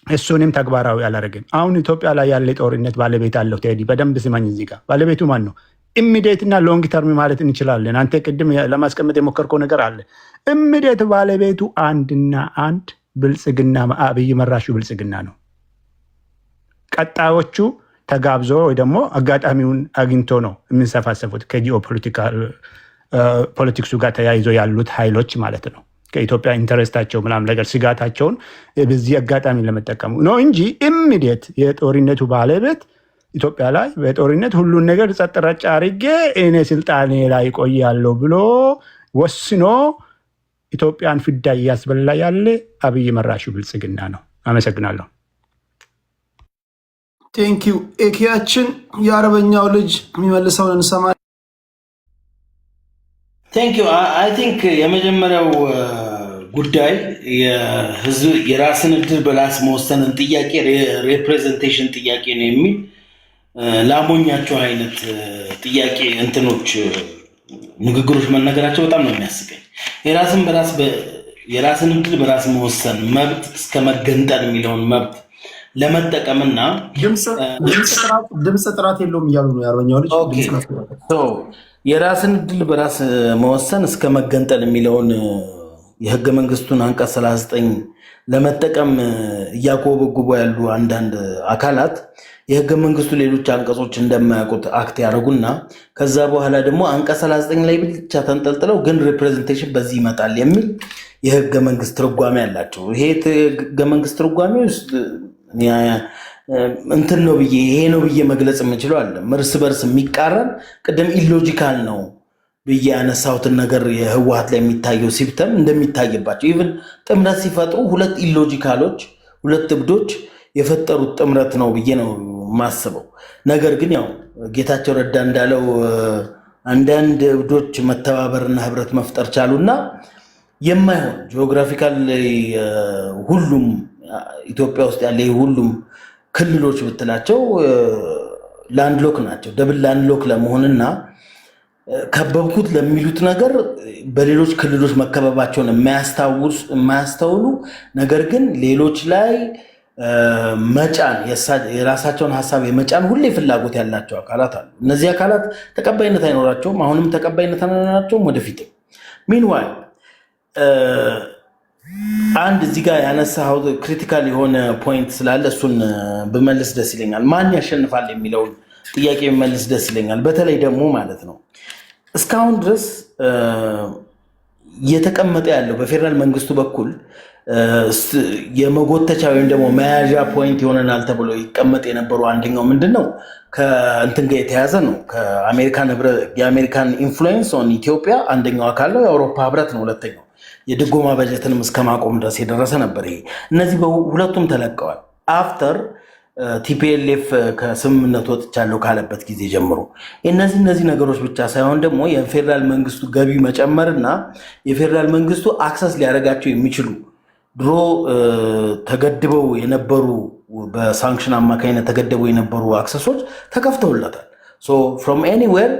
እሱንም ተግባራዊ አላደረግም። አሁን ኢትዮጵያ ላይ ያለ ጦርነት ባለቤት አለው። ቴዲ በደንብ ስማኝ። እዚህ ጋር ባለቤቱ ማን ነው? ኢሚዲየት እና ሎንግ ተርም ማለት እንችላለን። አንተ ቅድም ለማስቀመጥ የሞከርከው ነገር አለ። ኢሚዲየት ባለቤቱ አንድና አንድ ብልጽግና፣ አብይ መራሹ ብልጽግና ነው። ቀጣዮቹ ተጋብዞ ወይ ደግሞ አጋጣሚውን አግኝቶ ነው የምንሰፋሰፉት ከጂኦ ፖለቲክሱ ጋር ተያይዞ ያሉት ኃይሎች ማለት ነው። ከኢትዮጵያ ኢንተረስታቸው ምናምን ነገር ስጋታቸውን በዚህ አጋጣሚ ለመጠቀሙ ነው እንጂ ኢሚዲየት የጦርነቱ ባለቤት ኢትዮጵያ ላይ በጦርነት ሁሉን ነገር ጸጥ ረጭ አድርጌ እኔ ስልጣኔ ላይ ቆያለሁ ብሎ ወስኖ ኢትዮጵያን ፍዳ እያስበላ ያለ አብይ መራሹ ብልጽግና ነው። አመሰግናለሁ። ቴንኪው ኤኪያችን። የአረበኛው ልጅ የሚመልሰውን እንሰማ። ቴንኪው አይ ቲንክ የመጀመሪያው ጉዳይ የህዝብ የራስን እድል በራስ መወሰንን ጥያቄ ሪፕሬዘንቴሽን ጥያቄ ነው የሚል ላሞኛቸው አይነት ጥያቄ እንትኖች ንግግሮች መነገራቸው በጣም ነው የሚያስቀኝ። የራስን እድል በራስ መወሰን መብት እስከ መገንጠል የሚለውን መብት ለመጠቀምና ድምፅ ጥራት የለውም እያሉ ነው የአርበኛው ልጅ። የራስን እድል በራስ መወሰን እስከ መገንጠል የሚለውን የህገ መንግስቱን አንቀጽ 39 ለመጠቀም እያኮበጉቡ ያሉ አንዳንድ አካላት የህገ መንግስቱ ሌሎች አንቀጾች እንደማያውቁት አክት ያደርጉና ከዛ በኋላ ደግሞ አንቀጽ 39 ላይ ብቻ ተንጠልጥለው ግን ሪፕሬዘንቴሽን በዚህ ይመጣል የሚል የህገ መንግስት ትርጓሜ አላቸው። ይሄ ህገ መንግስት ትርጓሜ ውስጥ እንትን ነው ብዬ ይሄ ነው ብዬ መግለጽ የምችለው አለ እርስ በርስ የሚቃረን ቅድም ኢሎጂካል ነው ብዬ ያነሳሁትን ነገር የህወሓት ላይ የሚታየው ሲምፕተም እንደሚታይባቸው ኢቭን ጥምረት ሲፈጥሩ ሁለት ኢሎጂካሎች ሁለት እብዶች የፈጠሩት ጥምረት ነው ብዬ ነው ማስበው። ነገር ግን ያው ጌታቸው ረዳ እንዳለው አንዳንድ እብዶች መተባበርና ህብረት መፍጠር ቻሉና የማይሆን ጂኦግራፊካል ሁሉም ኢትዮጵያ ውስጥ ያለ ሁሉም ክልሎች ብትላቸው ላንድሎክ ናቸው። ደብል ላንድሎክ ለመሆንና ከበብኩት ለሚሉት ነገር በሌሎች ክልሎች መከበባቸውን የማያስተውሉ ነገር ግን ሌሎች ላይ መጫን የራሳቸውን ሀሳብ የመጫን ሁሌ ፍላጎት ያላቸው አካላት አሉ። እነዚህ አካላት ተቀባይነት አይኖራቸውም። አሁንም ተቀባይነት አይኖራቸውም ወደፊትም። ሚንዋይል አንድ እዚህ ጋር ያነሳው ክሪቲካል የሆነ ፖይንት ስላለ እሱን ብመልስ ደስ ይለኛል። ማን ያሸንፋል የሚለውን ጥያቄ ብመልስ ደስ ይለኛል። በተለይ ደግሞ ማለት ነው እስካሁን ድረስ እየተቀመጠ ያለው በፌዴራል መንግስቱ በኩል የመጎተቻ ወይም ደግሞ መያዣ ፖይንት ይሆነናል ተብሎ ይቀመጥ የነበሩ አንደኛው ምንድን ነው ከእንትን ጋር የተያዘ ነው። የአሜሪካን ኢንፍሉዌንስ ኦን ኢትዮጵያ አንደኛው አካል ነው። የአውሮፓ ህብረት ነው ሁለተኛው። የድጎማ በጀትንም እስከ ማቆም ድረስ የደረሰ ነበር። ይሄ እነዚህ ሁለቱም ተለቀዋል። አፍተር ቲፒኤልኤፍ ከስምምነት ወጥቻለሁ ካለበት ጊዜ ጀምሮ እነዚህ ነገሮች ብቻ ሳይሆን ደግሞ የፌዴራል መንግስቱ ገቢ መጨመርና የፌዴራል መንግስቱ አክሰስ ሊያደርጋቸው የሚችሉ ድሮ ተገድበው የነበሩ በሳንክሽን አማካኝነት ተገድበው የነበሩ አክሰሶች ተከፍተውለታል። ፍሮም ኤኒዌር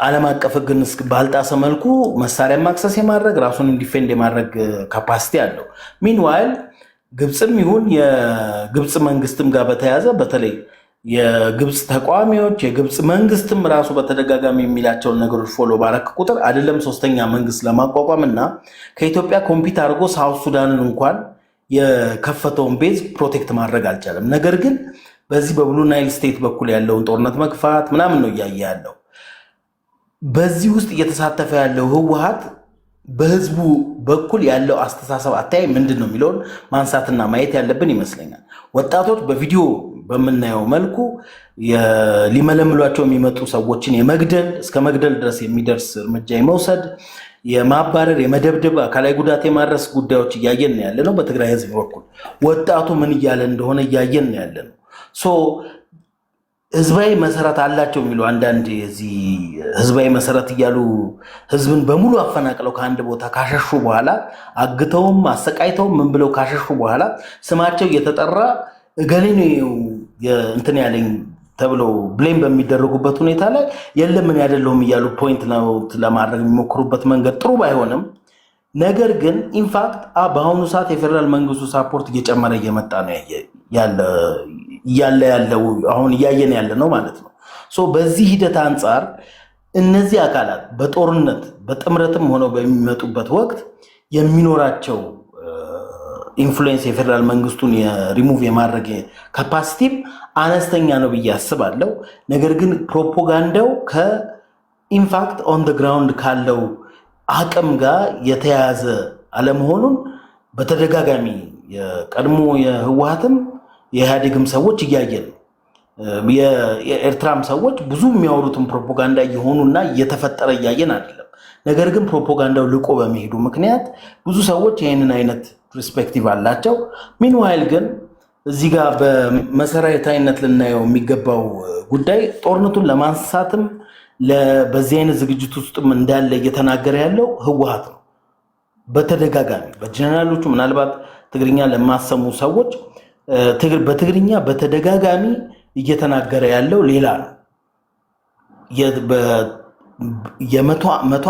ዓለም አቀፍ ህግን ባልጣሰ መልኩ መሳሪያ ማክሰስ የማድረግ ራሱን ኢንዲፌንድ የማድረግ ካፓሲቲ አለው። ሚንዋይል ግብፅም ይሁን የግብፅ መንግስትም ጋር በተያያዘ በተለይ የግብፅ ተቃዋሚዎች የግብፅ መንግስትም ራሱ በተደጋጋሚ የሚላቸውን ነገሮች ፎሎ ባረክ ቁጥር አይደለም ሶስተኛ መንግስት ለማቋቋም እና ከኢትዮጵያ ኮምፒት አድርጎ ሳውት ሱዳንን እንኳን የከፈተውን ቤዝ ፕሮቴክት ማድረግ አልቻለም። ነገር ግን በዚህ በብሉ ናይል ስቴት በኩል ያለውን ጦርነት መግፋት ምናምን ነው እያየ ያለው። በዚህ ውስጥ እየተሳተፈ ያለው ህወሓት በህዝቡ በኩል ያለው አስተሳሰብ አታይ ምንድን ነው የሚለውን ማንሳትና ማየት ያለብን ይመስለኛል። ወጣቶች በቪዲዮ በምናየው መልኩ ሊመለምሏቸው የሚመጡ ሰዎችን የመግደል እስከ መግደል ድረስ የሚደርስ እርምጃ የመውሰድ የማባረር፣ የመደብደብ፣ አካላዊ ጉዳት የማድረስ ጉዳዮች እያየን ያለ ነው። በትግራይ ህዝብ በኩል ወጣቱ ምን እያለ እንደሆነ እያየን ያለ ነው። ህዝባዊ መሰረት አላቸው የሚሉ አንዳንድ የዚህ ህዝባዊ መሰረት እያሉ ህዝብን በሙሉ አፈናቅለው ከአንድ ቦታ ካሸሹ በኋላ አግተውም አሰቃይተውም ምን ብለው ካሸሹ በኋላ ስማቸው እየተጠራ እገሌ ነው እንትን ያለኝ ተብለው ብሌም በሚደረጉበት ሁኔታ ላይ የለም ምን ያደለውም እያሉ ፖይንት ለማድረግ የሚሞክሩበት መንገድ ጥሩ ባይሆንም፣ ነገር ግን ኢንፋክት በአሁኑ ሰዓት የፌዴራል መንግስቱ ሳፖርት እየጨመረ እየመጣ ነው ያለው አሁን እያየን ያለ ነው ማለት ነው። በዚህ ሂደት አንጻር እነዚህ አካላት በጦርነት በጥምረትም ሆነው በሚመጡበት ወቅት የሚኖራቸው ኢንፍሉዌንስ የፌዴራል መንግስቱን የሪሙቭ የማድረግ ካፓሲቲም አነስተኛ ነው ብዬ አስባለሁ። ነገር ግን ፕሮፓጋንዳው ከኢንፋክት ኦን ደ ግራውንድ ካለው አቅም ጋር የተያያዘ አለመሆኑን በተደጋጋሚ የቀድሞ የህወሓትም የኢህአዴግም ሰዎች እያየን ነው። የኤርትራም ሰዎች ብዙ የሚያወሩትን ፕሮፓጋንዳ እየሆኑና እየተፈጠረ እያየን አይደለም። ነገር ግን ፕሮፓጋንዳው ልቆ በመሄዱ ምክንያት ብዙ ሰዎች ይህንን አይነት ፐርስፔክቲቭ አላቸው። ሚንዋይል ግን እዚህ ጋር በመሰረታዊነት ልናየው የሚገባው ጉዳይ ጦርነቱን ለማንሳትም በዚህ አይነት ዝግጅት ውስጥም እንዳለ እየተናገረ ያለው ህወሓት ነው። በተደጋጋሚ በጀነራሎቹ ምናልባት ትግርኛ ለማሰሙ ሰዎች በትግርኛ በተደጋጋሚ እየተናገረ ያለው ሌላ ነው። የመቶ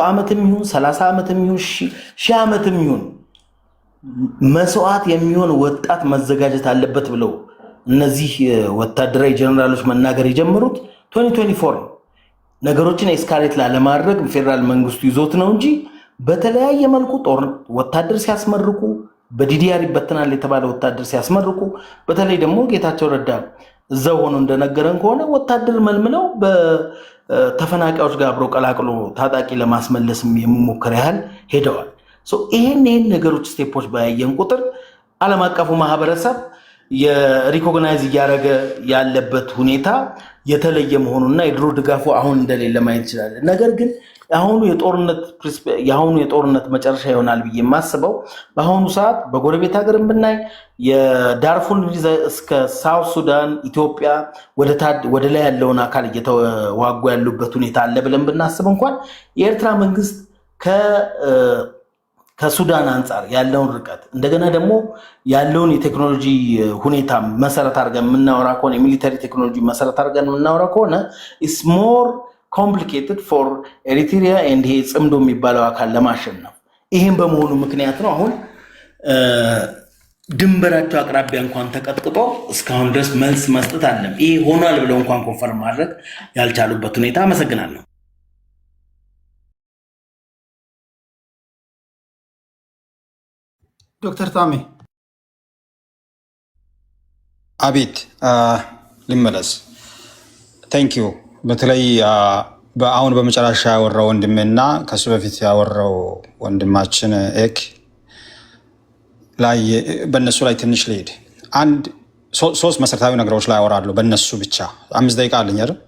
ዓመትም ይሁን 30 ዓመትም ይሁን 1000 ዓመትም ይሁን መስዋዕት የሚሆን ወጣት መዘጋጀት አለበት ብለው እነዚህ ወታደራዊ ጀነራሎች መናገር የጀመሩት 2024 ነው። ነገሮችን ኤስካሌት ላለማድረግ ፌዴራል መንግስቱ ይዞት ነው እንጂ በተለያየ መልኩ ወታደር ሲያስመርቁ በዲዲአር ይበተናል የተባለ ወታደር ሲያስመርቁ፣ በተለይ ደግሞ ጌታቸው ረዳ እዛው ሆኖ እንደነገረን ከሆነ ወታደር መልምለው በተፈናቃዮች ጋር አብሮ ቀላቅሎ ታጣቂ ለማስመለስ የሚሞክር ያህል ሄደዋል። ይህን ነገሮች ስቴፖች ባያየን ቁጥር ዓለም አቀፉ ማህበረሰብ የሪኮግናይዝ እያደረገ ያለበት ሁኔታ የተለየ መሆኑና የድሮ ድጋፉ አሁን እንደሌለ ማየት ይችላል። ነገር ግን የአሁኑ የጦርነት መጨረሻ ይሆናል ብዬ የማስበው በአሁኑ ሰዓት በጎረቤት ሀገር ብናይ የዳርፉር እስከ ሳውት ሱዳን ኢትዮጵያ ወደ ላይ ያለውን አካል እየተዋጉ ያሉበት ሁኔታ አለ ብለን ብናስብ እንኳን የኤርትራ መንግስት ከሱዳን አንጻር ያለውን ርቀት እንደገና ደግሞ ያለውን የቴክኖሎጂ ሁኔታ መሰረት አድርገን የምናወራ ከሆነ የሚሊተሪ ቴክኖሎጂ መሰረት አድርገን የምናወራ ከሆነ ኢትስ ሞር ኮምፕሊኬትድ ፎር ኤሪትሪያ ኤንድ ይሄ ጽምዶ የሚባለው አካል ለማሸነፍ። ይህም በመሆኑ ምክንያት ነው አሁን ድንበራቸው አቅራቢያ እንኳን ተቀጥቅጦ እስካሁን ድረስ መልስ መስጠት አለም ይሄ ሆኗል ብለው እንኳን ኮንፈርም ማድረግ ያልቻሉበት ሁኔታ። አመሰግናለሁ። ዶክተር ታሜ አቤት ልመለስ። ታንኪዩ። በተለይ አሁን በመጨረሻ ያወራው ወንድሜና ከሱ በፊት ያወራው ወንድማችን ኤክ ላይ በእነሱ ላይ ትንሽ ልሄድ። አንድ ሶስት መሰረታዊ ነገሮች ላይ አወራለሁ በእነሱ ብቻ። 5 ደቂቃ አለኝ አይደል?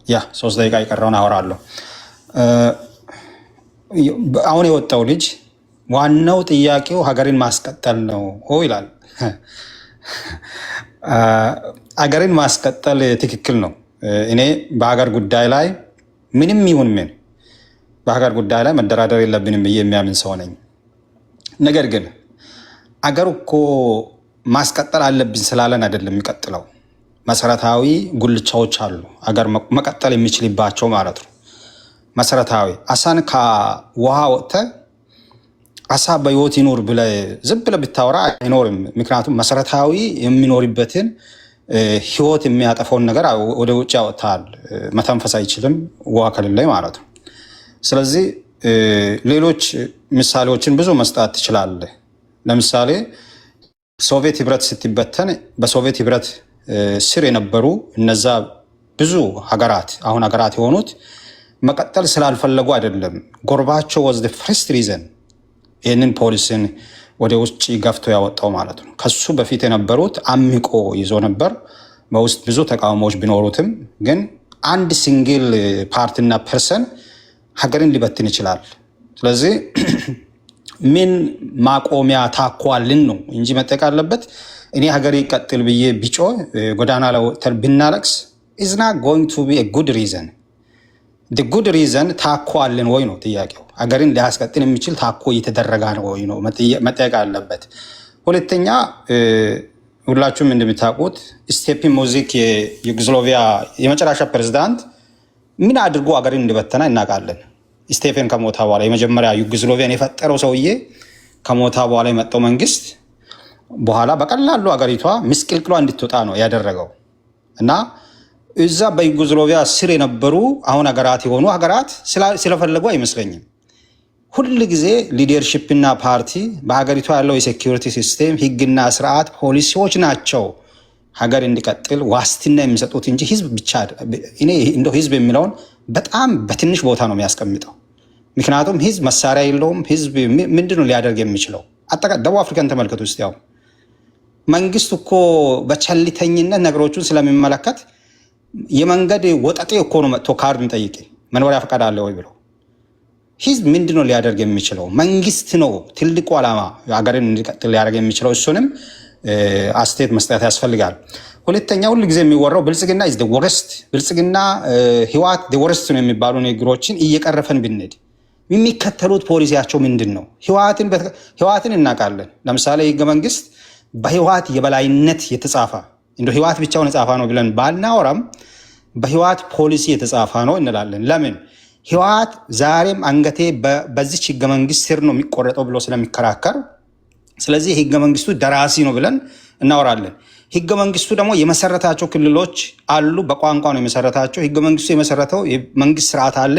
ያ 3 ደቂቃ የቀረውን አወራለሁ። አሁን የወጣው ልጅ ዋናው ጥያቄው ሀገርን ማስቀጠል ነው ይላል። ሀገርን ማስቀጠል ትክክል ነው። እኔ በሀገር ጉዳይ ላይ ምንም ይሁን ምን በሀገር ጉዳይ ላይ መደራደር የለብንም ብዬ የሚያምን ሰው ነኝ። ነገር ግን አገር እኮ ማስቀጠል አለብን ስላለን አይደለም የሚቀጥለው። መሰረታዊ ጉልቻዎች አሉ አገር መቀጠል የሚችልባቸው ማለት ነው። መሰረታዊ አሳን ከውሃ ወጥተህ አሳ በህይወት ይኖር ብለህ ዝም ብለህ ብታወራ አይኖርም። ምክንያቱም መሰረታዊ የሚኖርበትን ህይወት የሚያጠፈውን ነገር ወደ ውጭ ያወጣል። መተንፈስ አይችልም ውሃ ከሌለ ማለት ነው። ስለዚህ ሌሎች ምሳሌዎችን ብዙ መስጠት ትችላለህ። ለምሳሌ ሶቪየት ህብረት ስትበተን በሶቪየት ህብረት ስር የነበሩ እነዛ ብዙ ሀገራት አሁን ሀገራት የሆኑት መቀጠል ስላልፈለጉ አይደለም። ጎርባቾቭ ዋዝ ዘ ፈርስት ሪዘን ይህንን ፖሊሲን ወደ ውጭ ገፍቶ ያወጣው ማለት ነው። ከሱ በፊት የነበሩት አምቆ ይዞ ነበር። በውስጥ ብዙ ተቃውሞዎች ቢኖሩትም ግን አንድ ሲንግል ፓርቲና ፐርሰን ሀገርን ሊበትን ይችላል። ስለዚህ ምን ማቆሚያ ታኳልን ነው እንጂ መጠቅ አለበት። እኔ ሀገር ይቀጥል ብዬ ቢጮ ጎዳና ላይ ወጥተን ብናለቅስ is not going to be a good reason. the good reason ታኳልን ወይ ነው ጥያቄው። ሀገርን ሊያስቀጥል የሚችል ታኮ እየተደረገ ነው ወይ ነው መጠየቅ አለበት። ሁለተኛ ሁላችሁም እንደምታውቁት ስቴፒን ሙዚክ የዩጎዝላቪያ የመጨረሻ ፕሬዝዳንት ምን አድርጎ ሀገርን እንደበተና እናውቃለን። ስቴፈን ከሞታ በኋላ የመጀመሪያ ዩጎዝላቪያን የፈጠረው ሰውዬ ከሞታ በኋላ የመጣው መንግስት በኋላ በቀላሉ ሀገሪቷ ምስቅልቅሏ እንድትወጣ ነው ያደረገው እና እዛ በዩጎዝላቪያ ስር የነበሩ አሁን ሀገራት የሆኑ ሀገራት ስለፈለጉ አይመስለኝም። ሁል ጊዜ ሊደርሺፕና ፓርቲ በሀገሪቷ ያለው የሴኪሪቲ ሲስቴም ህግና ስርዓት ፖሊሲዎች ናቸው ሀገር እንዲቀጥል ዋስትና የሚሰጡት እንጂ ህዝብ ብቻ። እኔ እንደው ህዝብ የሚለውን በጣም በትንሽ ቦታ ነው የሚያስቀምጠው። ምክንያቱም ህዝብ መሳሪያ የለውም። ህዝብ ምንድነው ሊያደርግ የሚችለው? ደቡብ አፍሪካን ተመልከቱ ውስጥ ያው መንግስት እኮ በቸልተኝነት ነገሮቹን ስለሚመለከት የመንገድ ወጠጤ እኮ ነው መጥቶ ካርድ የሚጠይቅ መኖሪያ ፈቃድ አለ ወይ ብሎ። ህዝብ ምንድነው ሊያደርግ የሚችለው? መንግስት ነው ትልቁ ዓላማ ሀገርን እንዲቀጥል ሊያደርግ የሚችለው። እሱንም አስተያየት መስጠት ያስፈልጋል። ሁለተኛ ሁሉ ጊዜ የሚወራው ብልጽግና is the worst ብልጽግና ህወሓት the worst ነው የሚባሉ ንግግሮችን እየቀረፈን ብንሄድ የሚከተሉት ፖሊሲያቸው ምንድን ነው? ህወሓትን እናውቃለን። ለምሳሌ ህገ መንግስት በህወሓት የበላይነት የተጻፈ እንደ ህወሓት ብቻውን የጻፈ ነው ብለን ባልናወራም በህወሓት ፖሊሲ የተጻፈ ነው እንላለን። ለምን? ህወሓት ዛሬም አንገቴ በዚች ህገ መንግስት ስር ነው የሚቆረጠው ብሎ ስለሚከራከር፣ ስለዚህ ህገ መንግስቱ ደራሲ ነው ብለን እናወራለን። ህገ መንግስቱ ደግሞ የመሰረታቸው ክልሎች አሉ። በቋንቋ ነው የመሰረታቸው። ህገ መንግስቱ የመሰረተው የመንግስት ስርዓት አለ።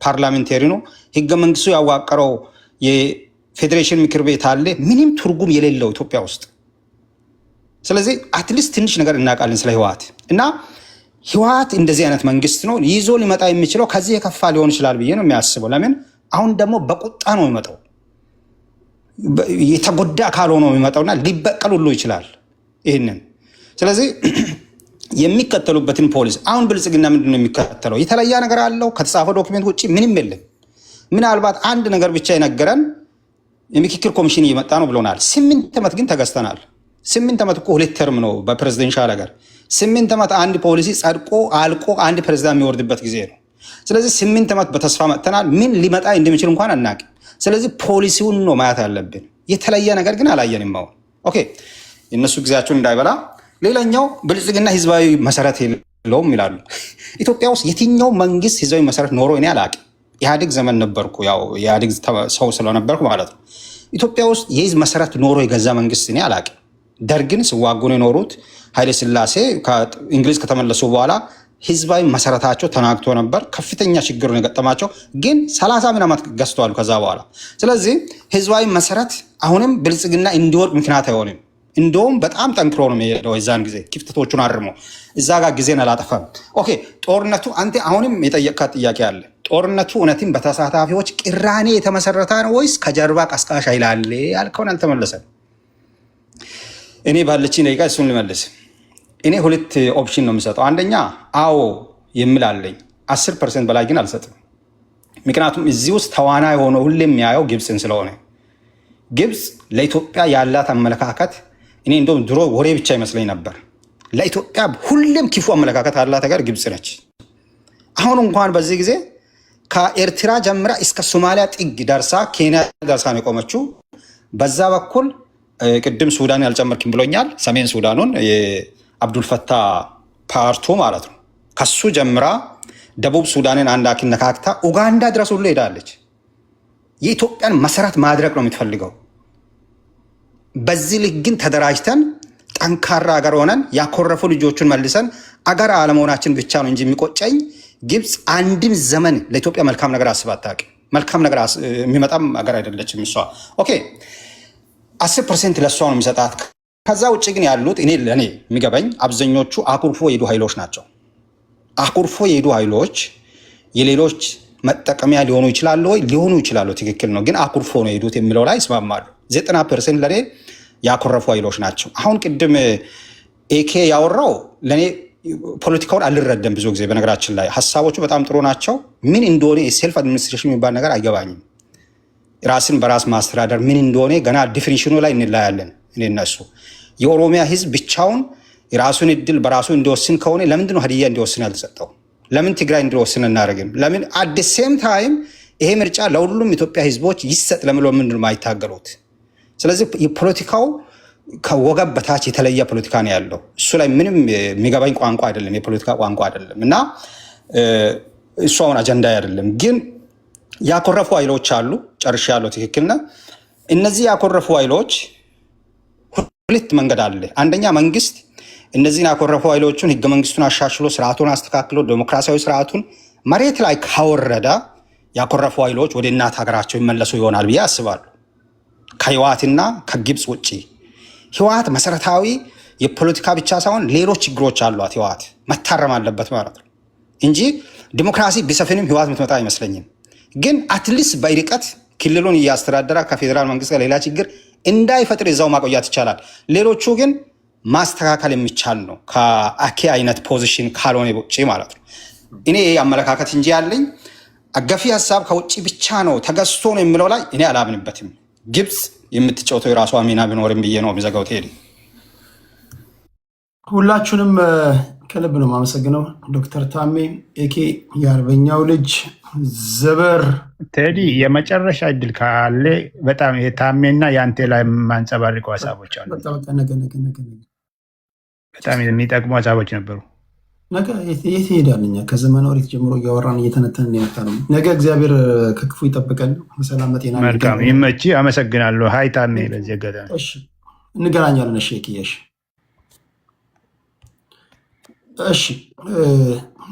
ፓርላሜንታሪ ነው። ህገ መንግስቱ ያዋቀረው የፌዴሬሽን ምክር ቤት አለ። ምንም ትርጉም የሌለው ኢትዮጵያ ውስጥ። ስለዚህ አትሊስት ትንሽ ነገር እናውቃለን ስለ ህወሓት እና ህወሓት እንደዚህ አይነት መንግስት ነው ይዞ ሊመጣ የሚችለው። ከዚህ የከፋ ሊሆን ይችላል ብዬ ነው የሚያስበው። ለምን? አሁን ደግሞ በቁጣ ነው የሚመጣው። የተጎዳ ካልሆነ ነው የሚመጣውና ሊበቀል ሁሉ ይችላል ይህንን። ስለዚህ የሚከተሉበትን ፖሊስ አሁን ብልጽግና ምንድን ነው የሚከተለው? የተለየ ነገር አለው? ከተጻፈ ዶክሜንት ውጭ ምንም የለም። ምናልባት አንድ ነገር ብቻ የነገረን የምክክር ኮሚሽን እየመጣ ነው ብሎናል። 8 ዓመት ግን ተገዝተናል። 8 ዓመት እኮ 2 ተርም ነው በፕሬዚደንሻል ሀገር። 8 ዓመት አንድ ፖሊሲ ጸድቆ አልቆ አንድ ፕሬዚዳንት የሚወርድበት ጊዜ ነው። ስለዚህ 8 ዓመት በተስፋ መጥተናል። ምን ሊመጣ እንደሚችል እንኳን አናውቅም። ስለዚህ ፖሊሲውን ነው ማየት ያለብን። የተለየ ነገር ግን አላየንም። አሁን ኦኬ፣ የእነሱ ጊዜያቸውን እንዳይበላ። ሌላኛው ብልጽግና ህዝባዊ መሰረት የለውም ይላሉ። ኢትዮጵያ ውስጥ የትኛው መንግስት ህዝባዊ መሰረት ኖሮ እኔ አላውቅም። ኢህአዴግ ዘመን ነበርኩ፣ ያው ኢህአዴግ ሰው ስለነበርኩ ማለት ነው። ኢትዮጵያ ውስጥ የህዝብ መሰረት ኖሮ የገዛ መንግስት እኔ አላውቅም። ደርግን ሲዋጉ ነው የኖሩት። ኃይለ ሥላሴ ከእንግሊዝ ከተመለሱ በኋላ ህዝባዊ መሰረታቸው ተናግቶ ነበር። ከፍተኛ ችግር ነው የገጠማቸው። ግን 30 ምን ዓመት ገዝተዋል ከዛ በኋላ። ስለዚህ ህዝባዊ መሰረት አሁንም ብልጽግና እንዲወርቅ ምክንያት አይሆንም። እንደውም በጣም ጠንክሮ ነው የሚሄደው። የዛን ጊዜ ክፍተቶቹን አርሞ እዛ ጋር ጊዜን አላጠፋም። ኦኬ ጦርነቱ አንተ አሁንም የጠየቅካት ጥያቄ አለ። ጦርነቱ እውነትም በተሳታፊዎች ቅራኔ የተመሰረተ ነው ወይስ ከጀርባ ቀስቃሽ ኃይል አለ ያልከውን አልተመለሰም። እኔ ባለችኝ ደቂቃ እሱን ልመልስ። እኔ ሁለት ኦፕሽን ነው የምሰጠው። አንደኛ አዎ የምላለኝ 10% በላይ ግን አልሰጥም። ምክንያቱም እዚህ ውስጥ ተዋና የሆነ ሁሌ የሚያየው ግብፅን ስለሆነ ግብፅ ለኢትዮጵያ ያላት አመለካከት እኔ እንደውም ድሮ ወሬ ብቻ ይመስለኝ ነበር። ለኢትዮጵያ ሁሌም ክፉ አመለካከት ያላት ሀገር ግብፅ ነች። አሁን እንኳን በዚህ ጊዜ ከኤርትራ ጀምራ እስከ ሶማሊያ ጥግ ደርሳ ኬንያ ደርሳ ነው የቆመችው። በዛ በኩል ቅድም ሱዳን ያልጨመርክም ብሎኛል። ሰሜን ሱዳኑን የአብዱልፈታ ፓርቶ ማለት ነው። ከሱ ጀምራ ደቡብ ሱዳንን አንድ አኪን ነካክታ ኡጋንዳ ድረስ ሁሉ ሄዳለች። የኢትዮጵያን መሰረት ማድረግ ነው የምትፈልገው። በዚህ ልክ ግን ተደራጅተን ጠንካራ ሀገር ሆነን ያኮረፉ ልጆቹን መልሰን አገር አለመሆናችን ብቻ ነው እንጂ የሚቆጨኝ ግብፅ አንድም ዘመን ለኢትዮጵያ መልካም ነገር አስባ አታውቅም። መልካም ነገር የሚመጣም ሀገር አይደለችም እሷ። ኦኬ 10% ለእሷ ነው የሚሰጣት። ከዛ ውጭ ግን ያሉት እኔ ለእኔ የሚገባኝ አብዛኞቹ አኩርፎ የሄዱ ኃይሎች ናቸው። አኩርፎ የሄዱ ኃይሎች የሌሎች መጠቀሚያ ሊሆኑ ይችላሉ ወይ? ሊሆኑ ይችላሉ፣ ትክክል ነው። ግን አኩርፎ ነው የሄዱት የሚለው ላይ ይስማማሉ። 90% ለእኔ ያኮረፉ ኃይሎች ናቸው። አሁን ቅድም ኤኬ ያወራው ለእኔ ፖለቲካውን አልረዳም ብዙ ጊዜ። በነገራችን ላይ ሀሳቦቹ በጣም ጥሩ ናቸው። ምን እንደሆነ የሴልፍ አድሚኒስትሬሽን የሚባል ነገር አይገባኝም። ራስን በራስ ማስተዳደር ምን እንደሆነ ገና ዲፊኒሽኑ ላይ እንለያለን። እኔ እነሱ የኦሮሚያ ህዝብ ብቻውን የራሱን እድል በራሱ እንዲወስን ከሆነ ለምንድነው ሀዲያ እንዲወስን ያልተሰጠው? ለምን ትግራይ እንዲወስን እናደርግም? ለምን አት ሴም ታይም ይሄ ምርጫ ለሁሉም ኢትዮጵያ ህዝቦች ይሰጥ ለምለው ምንድነው የማይታገሉት? ስለዚህ የፖለቲካው ከወገብ በታች የተለየ ፖለቲካ ነው ያለው። እሱ ላይ ምንም የሚገባኝ ቋንቋ አይደለም፣ የፖለቲካ ቋንቋ አይደለም። እና እሱ አሁን አጀንዳ አይደለም። ግን ያኮረፉ ኃይሎች አሉ። ጨርሻ ያለው ትክክል ነው። እነዚህ ያኮረፉ ኃይሎች ሁለት መንገድ አለ። አንደኛ መንግስት እነዚህን ያኮረፉ ኃይሎቹን ህገ መንግስቱን አሻሽሎ ስርዓቱን አስተካክሎ ዴሞክራሲያዊ ስርዓቱን መሬት ላይ ካወረደ ያኮረፉ ኃይሎች ወደ እናት ሀገራቸው ይመለሱ ይሆናል ብዬ አስባለሁ። ከህወሓትና ከግብፅ ውጭ ህወሓት መሰረታዊ የፖለቲካ ብቻ ሳይሆን ሌሎች ችግሮች አሏት። ህወሓት መታረም አለበት ማለት ነው እንጂ ዲሞክራሲ ቢሰፍንም ህወሓት የምትመጣ አይመስለኝም። ግን አትሊስት በርቀት ክልሉን እያስተዳደረ ከፌዴራል መንግስት ጋር ሌላ ችግር እንዳይፈጥር እዛው ማቆያት ይቻላል። ሌሎቹ ግን ማስተካከል የሚቻል ነው ከአኬ አይነት ፖዚሽን ካልሆነ ውጭ ማለት ነው። እኔ አመለካከት እንጂ ያለኝ አገፊ ሀሳብ ከውጭ ብቻ ነው ተገዝቶ ነው የሚለው ላይ እኔ አላምንበትም። ግብፅ የምትጫወተው የራሷ ሚና ቢኖርም ብዬ ነው የሚዘጋው። ቴዲ ሁላችሁንም ከልብ ነው የማመሰግነው። ዶክተር ታሜ ኤኬ የአርበኛው ልጅ ዘበር ቴዲ የመጨረሻ እድል ካለ በጣም የታሜና የአንቴ ላይ የማንጸባርቀው ሀሳቦች አሉ። በጣም የሚጠቅሙ ሀሳቦች ነበሩ። ነገ የት ይሄዳልኛ? ከዘመነ ኦሪት ጀምሮ እያወራን እየተነተንን የመጣ ነው። ነገ እግዚአብሔር ከክፉ ይጠብቀን። በሰላም በጤና መልካም ይመቺ። አመሰግናለሁ። ሀይ ታሜ፣ በዚህ አጋጣሚ እንገናኛለን። እሺ ኪየሽ፣ እሺ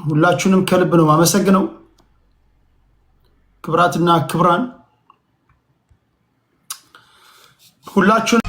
ሁላችሁንም ከልብ ነው የማመሰግነው። ክብራትና ክብራን ሁላችሁን